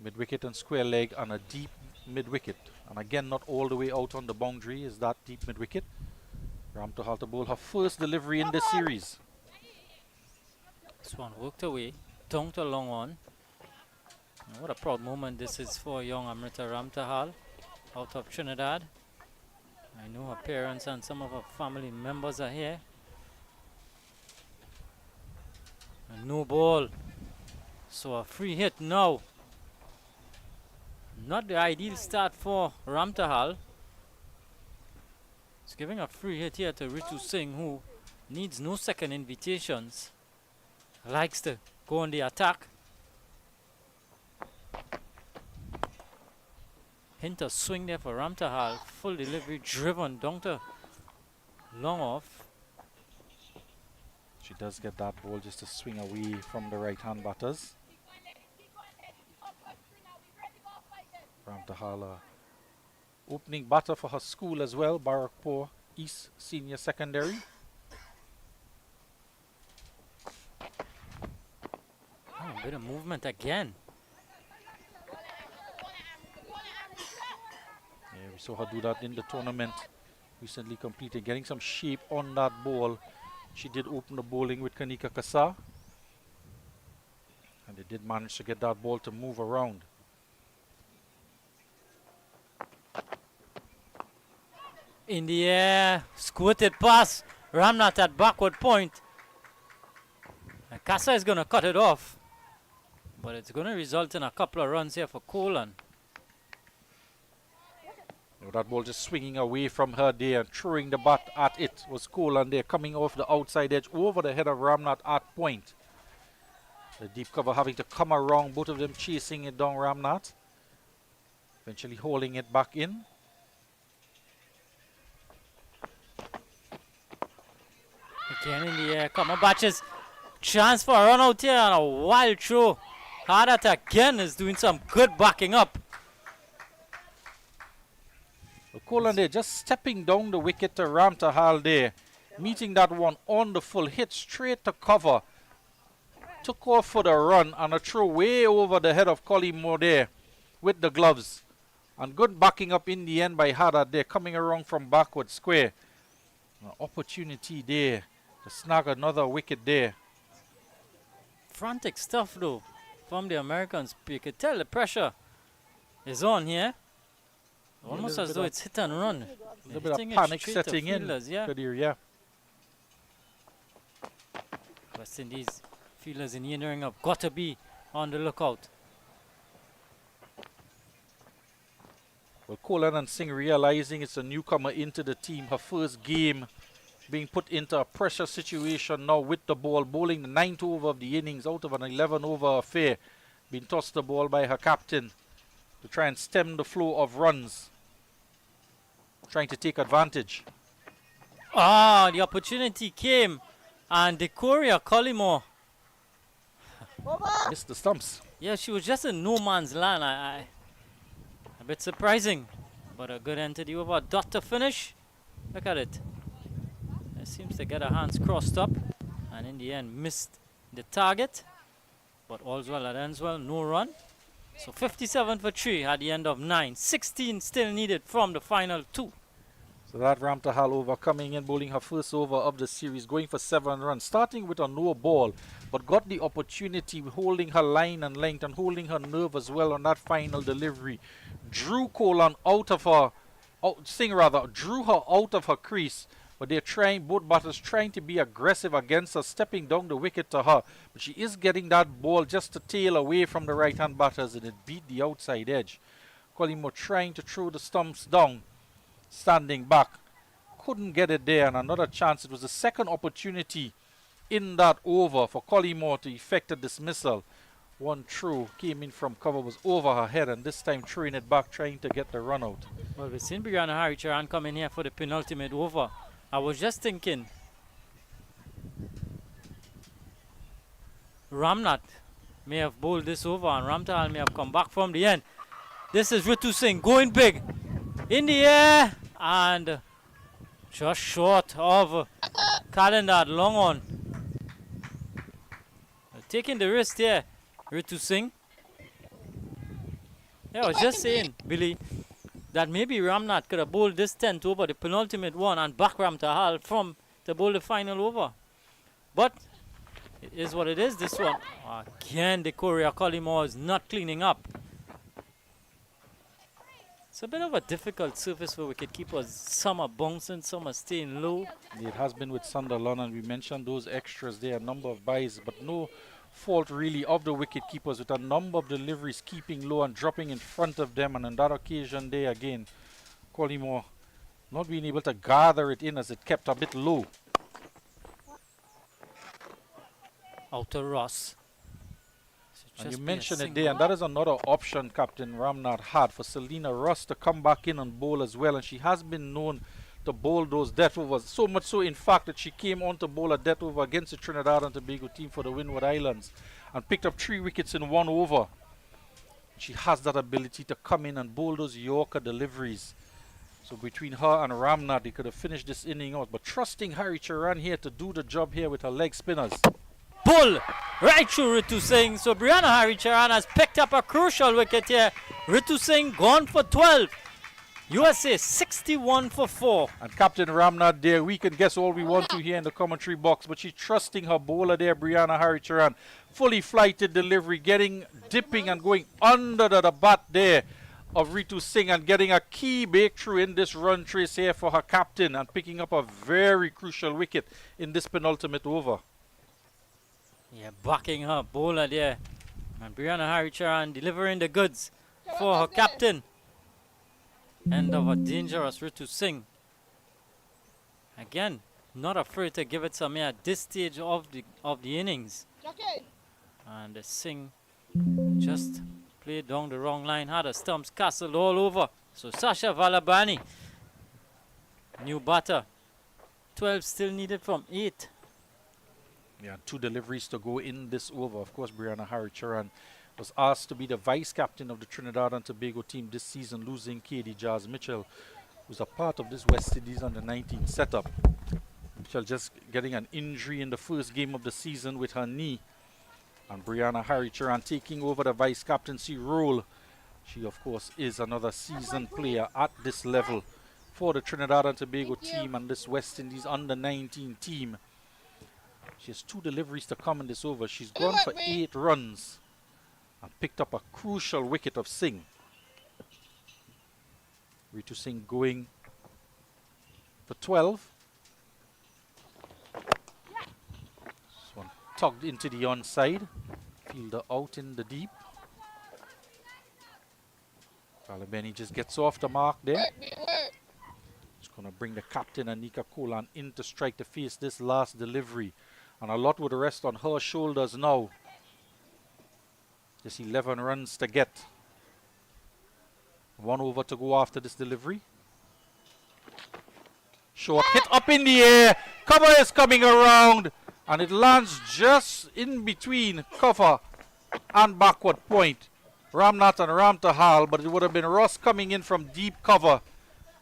mid-wicket and square leg, and a deep mid-wicket. And again, not all the way out on the boundary is that deep mid-wicket. Ramtahal to bowl her first delivery in this series. This one worked away, down to a long on. And what a proud moment this is for young Amrita Ramtahal out of Trinidad. I know her parents and some of her family members are here. A no ball So a free hit now. Not the ideal start for Ramtahal. It's giving a free hit here to Ritu Singh, who needs no second invitations. Likes to go on the attack. Hint a swing there for Ramtahal. Full delivery driven down to long off. She does get that ball just to swing away from the right-hand batters. Ramtahala, opening batter for her school as well, Barakpur East Senior Secondary. Oh, a bit of movement again. Yeah, we saw her do that in the tournament recently completed, getting some shape on that ball. She did open the bowling with Kanika Kasa, and they did manage to get that ball to move around. In the air, squirted pass. Ramnath at backward point. And Kasa is going to cut it off, but it's going to result in a couple of runs here for Kolan. That ball just swinging away from her there and throwing the bat at it was Kolan there, coming off the outside edge over the head of Ramnath at point. The deep cover having to come around, both of them chasing it down Ramnath, eventually holding it back in. Again in the air, come on Batches. Chance for a run out here and a wild throw. Hadat again is doing some good backing up. Kolan there just stepping down the wicket to Ramtahal there, meeting that one on the full, hit straight to cover. Took off for the run and a throw way over the head of Collymore there with the gloves. And good backing up in the end by Hadat there, coming around from backward square. An opportunity there to snag another wicket there. Frantic stuff though from the Americans. You could tell the pressure is on here. Almost as though it's hit and run. A little bit of panic setting in. Yeah. Kadir, yeah. West Indies fielders in the inner ring have got to be on the lookout. Well, Kolan and Singh realizing it's a newcomer into the team, her first game being put into a pressure situation now with the ball, bowling the 9th over of the innings out of an 11 over affair, being tossed the ball by her captain to try and stem the flow of runs, trying to take advantage. Ah, the opportunity came and Decoria Collymore. Missed the stumps. Yeah, she was just in no man's land. A bit surprising, but a good end to the over. Dot to finish. Look at it. It seems to get her hands crossed up and in the end missed the target. But all's well that ends well, no run. So 57 for 3 at the end of 9. 16 still needed from the final 2. So that Ramtahal over coming in, bowling her first over of the series, going for 7 runs, starting with a no ball, but got the opportunity, holding her line and length and holding her nerve as well on that final delivery. Drew Kolan out of her, drew her out of her crease, but they're trying, both batters trying to be aggressive against her, stepping down the wicket to her. But she is getting that ball just to tail away from the right-hand batters, and it beat the outside edge. Collymore trying to throw the stumps down, standing back. Couldn't get it there, and another chance. It was the second opportunity in that over for Collymore to effect a dismissal. One throw came in from cover, was over her head, and this time throwing it back, trying to get the run out. Well, we've seen Brianna Haricharan come in here for the penultimate over. I was just thinking, Ramnath may have bowled this over and Ramtahal may have come back from the end. This is Ritu Singh going big in the air and just short of Kalendar long on. Taking the risk here, Ritu Singh. Yeah, I was just saying, Billy, that maybe Ramnath could have bowled this 10th over, the penultimate one, and back Ramtahal from to bowl the final over. But it is what it is, this one. Again, the Korea Collymore is not cleaning up. It's a bit of a difficult surface for wicketkeepers. Some are bouncing, some are staying low. It has been with Sunderland, and we mentioned those extras there, a number of buys, but no fault really of the wicket keepers, with a number of deliveries keeping low and dropping in front of them, and on that occasion there again, Collymore not being able to gather it in as it kept a bit low. Out to Ross. And you mentioned it there, and that is another option Captain Ramnath had for Selena Ross to come back in and bowl as well, and she has been known to bowl those death overs, so much so in fact that she came on to bowl a death over against the Trinidad and Tobago team for the Windward Islands and picked up 3 wickets in 1 over. She has that ability to come in and bowl those Yorker deliveries. So between her and Ramnath, they could have finished this inning out, but trusting Harry Charan here to do the job here with her leg spinners. Pull right through Ritu Singh. So Brianna Haricharan has picked up a crucial wicket here. Ritu Singh gone for 12. USA 61 for 4. And Captain Ramnath there, we can guess all we want to here in the commentary box, but she's trusting her bowler there, Brianna Haricharan. Fully flighted delivery, dipping and going under the bat there of Ritu Singh and getting a key breakthrough in this run trace here for her captain and picking up a very crucial wicket in this penultimate over. Yeah, backing her bowler there. And Brianna Haricharan delivering the goods for her captain. End of a dangerous Ritu Singh. Again, not afraid to give it some air at this stage of the innings. And Singh just played down the wrong line, had her stumps castled all over. So Sasha Valabani, new batter. 12 still needed from 8. Yeah, 2 deliveries to go in this over. Of course, Brianna Haricharan was asked to be the vice captain of the Trinidad and Tobago team this season, losing KD Jazz Mitchell, who's a part of this West Indies under-19 setup. Mitchell just getting an injury in the first game of the season with her knee. And Brianna Haricharan taking over the vice captaincy role. She, of course, is another seasoned player at this level for the Trinidad and Tobago team and this West Indies under-19 team. She has 2 deliveries to come in this over. She's gone for 8 runs and picked up a crucial wicket of Singh. Ritu Singh going for 12. This one tugged into the onside. Fielder out in the deep. Balabeni just gets off the mark there. It's going to bring the captain Anika Kolan in to strike to face this last delivery. And a lot would rest on her shoulders now. Just 11 runs to get. 1 over to go after this delivery. Short hit up in the air. Cover is coming around. And it lands just in between cover and backward point. Ramnath and Ramtahal, but it would have been Ross coming in from deep cover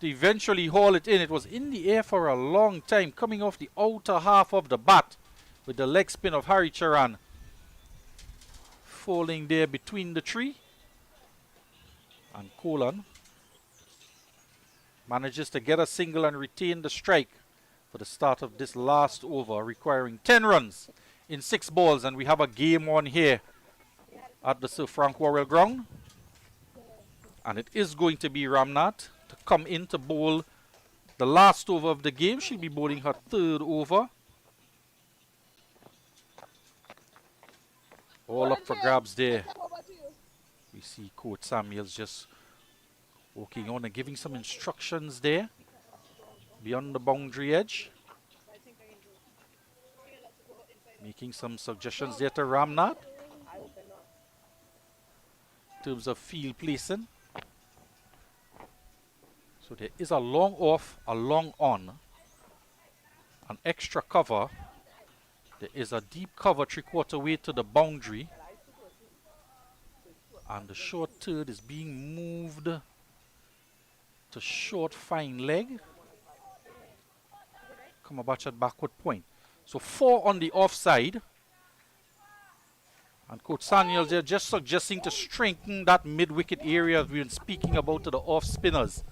to eventually haul it in. It was in the air for a long time, coming off the outer half of the bat, with the leg spin of Haricharan falling there between the tree. And Kolan manages to get a single and retain the strike for the start of this last over, requiring 10 runs in 6 balls. And we have a game on here at the Sir Frank Worrell ground. And it is going to be Ramnath to come in to bowl the last over of the game. She'll be bowling her 3rd over. All up for grabs there. We see Coach Samuels just walking on and giving some instructions there beyond the boundary edge. Making some suggestions there to Ramnath in terms of field placing. So there is a long off, a long on, an extra cover. There is a deep cover 3/4 way to the boundary. And the short third is being moved to short fine leg. Kamabacha at backward point. So 4 on the offside. And Coach Samuel there just suggesting to strengthen that mid-wicket area we've been speaking about to the off spinners.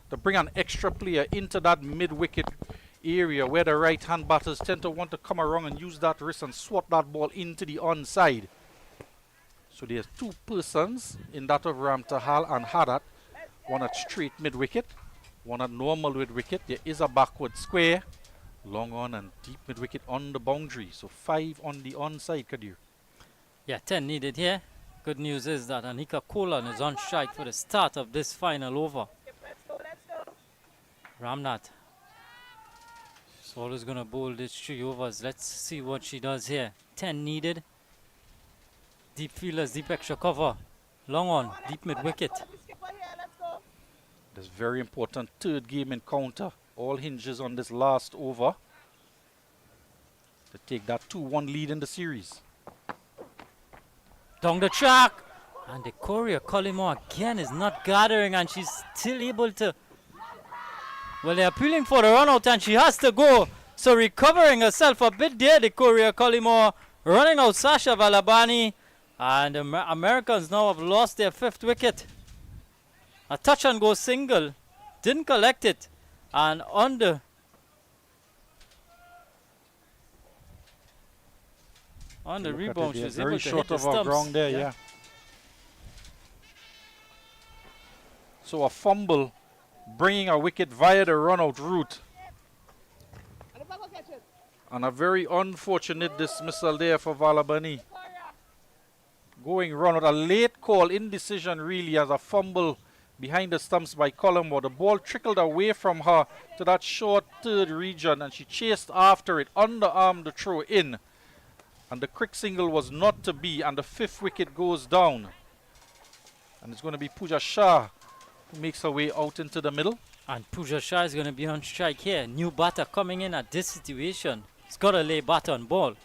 To bring an extra player into that mid-wicket area where the right-hand batters tend to want to come around and use that wrist and swat that ball into the onside. So there's 2 persons in that of Ramtahal and Hadat. One at straight mid-wicket, one at normal mid-wicket. There is a backward square, long on and deep mid-wicket on the boundary. So 5 on the onside, Kadir. Yeah, 10 needed here. Good news is that Anika Kolan is on strike for the start of this final over. Ramnath is always going to bowl these 3 overs. Let's see what she does here. 10 needed. Deep fielders, deep extra cover. Long on, deep mid wicket. This very important third game encounter. All hinges on this last over to take that 2-1 lead in the series. Down the track. And the Korea Collymore again is not gathering, and she's still able to... Well, they're appealing for the run out and she has to go. So recovering herself a bit there, the Korea Collymore running out Sasha Valabani. And the Americans now have lost their 5th wicket. A touch and go single. Didn't collect it. And on the rebound, she was able very to short hit the of our stumps. ground there, yeah. So a fumble, bringing a wicket via the run-out route. And a very unfortunate dismissal there for Valabani. Going run-out, a late call, indecision really, as a fumble behind the stumps by Collymore. The ball trickled away from her to that short third region, and she chased after it, underarmed the throw in. And the quick single was not to be, and the 5th wicket goes down. And it's going to be Pooja Shah who makes her way out into the middle. And Pooja Shah is going to be on strike here. New batter coming in at this situation. He's got to lay bat on ball.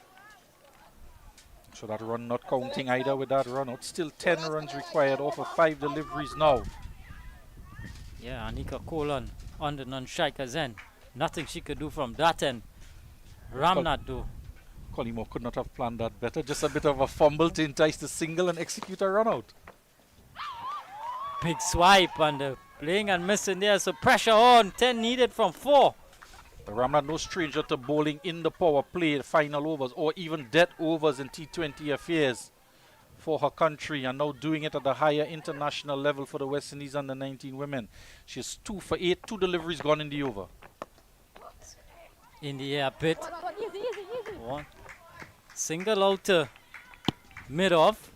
So that run not counting either with that run out. Still 10 runs required off of 5 deliveries now. Yeah, Anika Kolan on the non-striker's end. Nothing she could do from that end. Ramnath though. Collymore could not have planned that better. Just a bit of a fumble to entice the single and execute a run out. Big swipe and playing and missing there. So pressure on. 10 needed from 4. Ramnath no stranger to bowling in the power play, final overs, or even dead overs in T20 affairs for her country, and now doing it at a higher international level for the West Indies under 19 women. She's 2 for 8, 2 deliveries gone in the over. In the air bit. One. Single out to mid-off.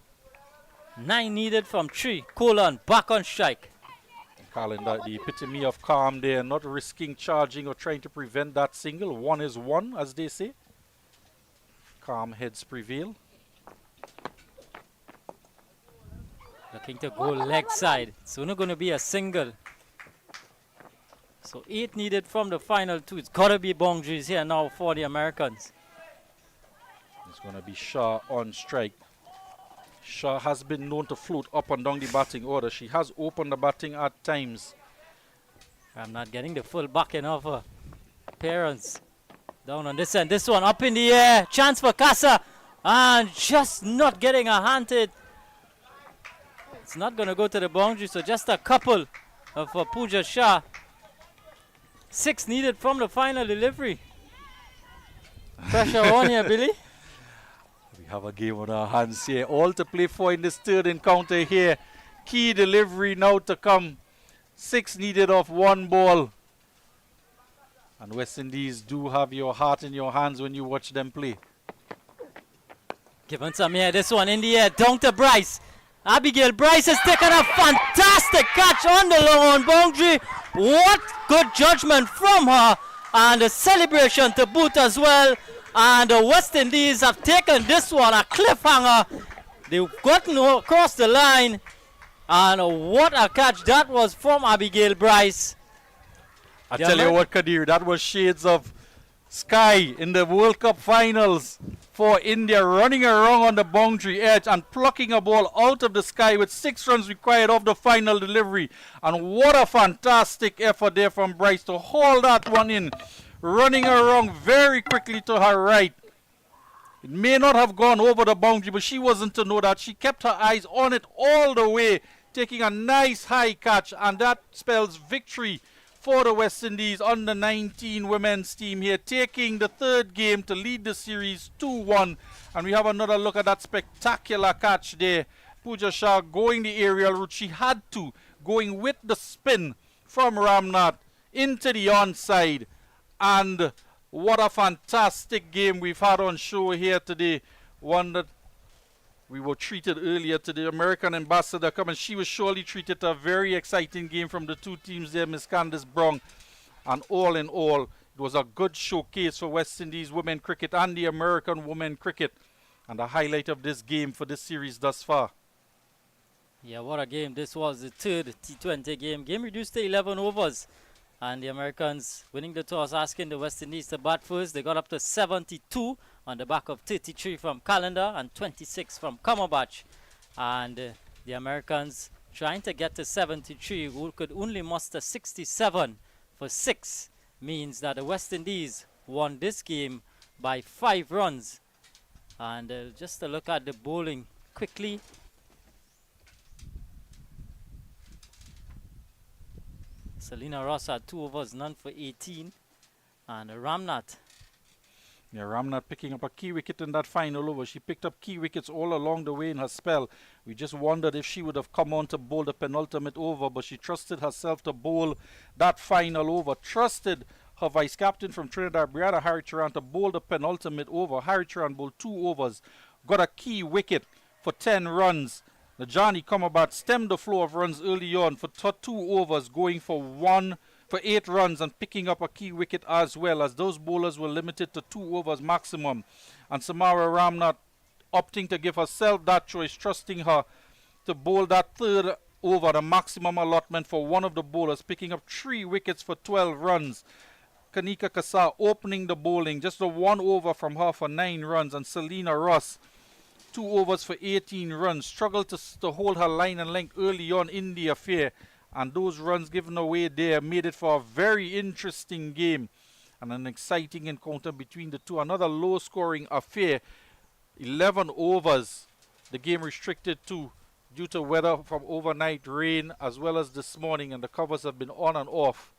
9 needed from 3. Kolan back on strike. Carlin, the epitome of calm there, not risking charging or trying to prevent that single. 1 is 1, as they say. Calm heads prevail. Looking to go leg side. It's only going to be a single. So 8 needed from the final 2. It's got to be boundaries here now for the Americans. It's going to be Shah on strike. Shah has been known to float up and down the batting order. She has opened the batting at times. I'm not getting the full backing of her parents. Down on this end. This one up in the air. Chance for Casa. And just not getting a hand to it. It's not going to go to the boundary. So just a couple for Pooja Shah. 6 needed from the final delivery. Pressure on here, Billy. We have a game on our hands here. All to play for in this third encounter here. Key delivery now to come. 6 needed off 1 ball. And West Indies do have your heart in your hands when you watch them play. Giving some here. This one in the air. Down to Bryce. Abigail Bryce has taken a fantastic catch on the long on boundary. What good judgment from her. And a celebration to boot as well. And the West Indies have taken this one, a cliffhanger. They've gotten across the line. And what a catch that was from Abigail Bryce. I tell you what, Kadir, that was shades of Sky in the World Cup finals for India, running around on the boundary edge and plucking a ball out of the sky with 6 runs required of the final delivery. And what a fantastic effort there from Bryce to haul that one in, running around very quickly to her right. It may not have gone over the boundary, but she wasn't to know that. She kept her eyes on it all the way, taking a nice high catch, and that spells victory for the West Indies under 19 women's team here, taking the 3rd game to lead the series 2-1. And we have another look at that spectacular catch there. Pooja Shah going the aerial route. She had to, going with the spin from Ramnath into the onside. And what a fantastic game we've had on show here today. One that We were treated earlier to the American ambassador come, and she was surely treated to a very exciting game from the two teams there, Miss Candice Brown. And all in all, it was a good showcase for West Indies women cricket and the American women cricket, and the highlight of this game for this series thus far. Yeah, what a game. This was the third T20 game. Game reduced to 11 overs. And the Americans winning the toss, asking the West Indies to bat first. They got up to 72 on the back of 33 from Calendar and 26 from Cumberbatch. And the Americans trying to get to 73, who could only muster 67 for 6, means that the West Indies won this game by 5 runs. And just to look at the bowling quickly. Selena Ross had 2 overs, none for 18. And Ramnath. Yeah, Ramnath picking up a key wicket in that final over. She picked up key wickets all along the way in her spell. We just wondered if she would have come on to bowl the penultimate over, but she trusted herself to bowl that final over. Trusted her vice-captain from Trinidad, Brianna Harricharan, to bowl the penultimate over. Harricharan bowled 2 overs, got a key wicket for 10 runs. The Johnny Cumberbatch stemmed the flow of runs early on for 2 overs, going for 8 runs and picking up a key wicket as well, as those bowlers were limited to 2 overs maximum. And Samara Ramnath opting to give herself that choice, trusting her to bowl that 3rd over, the maximum allotment for one of the bowlers, picking up 3 wickets for 12 runs. Kanika Kassar opening the bowling, just a 1 over from her for 9 runs, and Selena Ross 2 overs for 18 runs. Struggled to hold her line and length early on in the affair, and those runs given away there made it for a very interesting game and an exciting encounter between the two. Another low scoring affair, 11 overs the game restricted to due to weather from overnight rain as well as this morning, and the covers have been on and off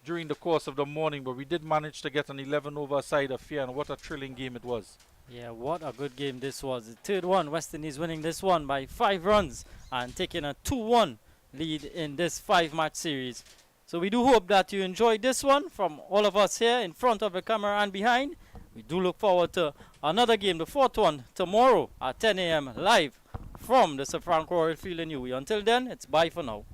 during the course of the morning, but we did manage to get an 11 over side affair, and what a thrilling game it was. Yeah, what a good game this was. The third one, West Indies winning this one by 5 runs and taking a 2-1 lead in this 5-match series. So we do hope that you enjoyed this one from all of us here in front of the camera and behind. We do look forward to another game, the 4th one, tomorrow at 10 a.m. live from the Sir Frank Royal Field in UWE. Until then, it's bye for now.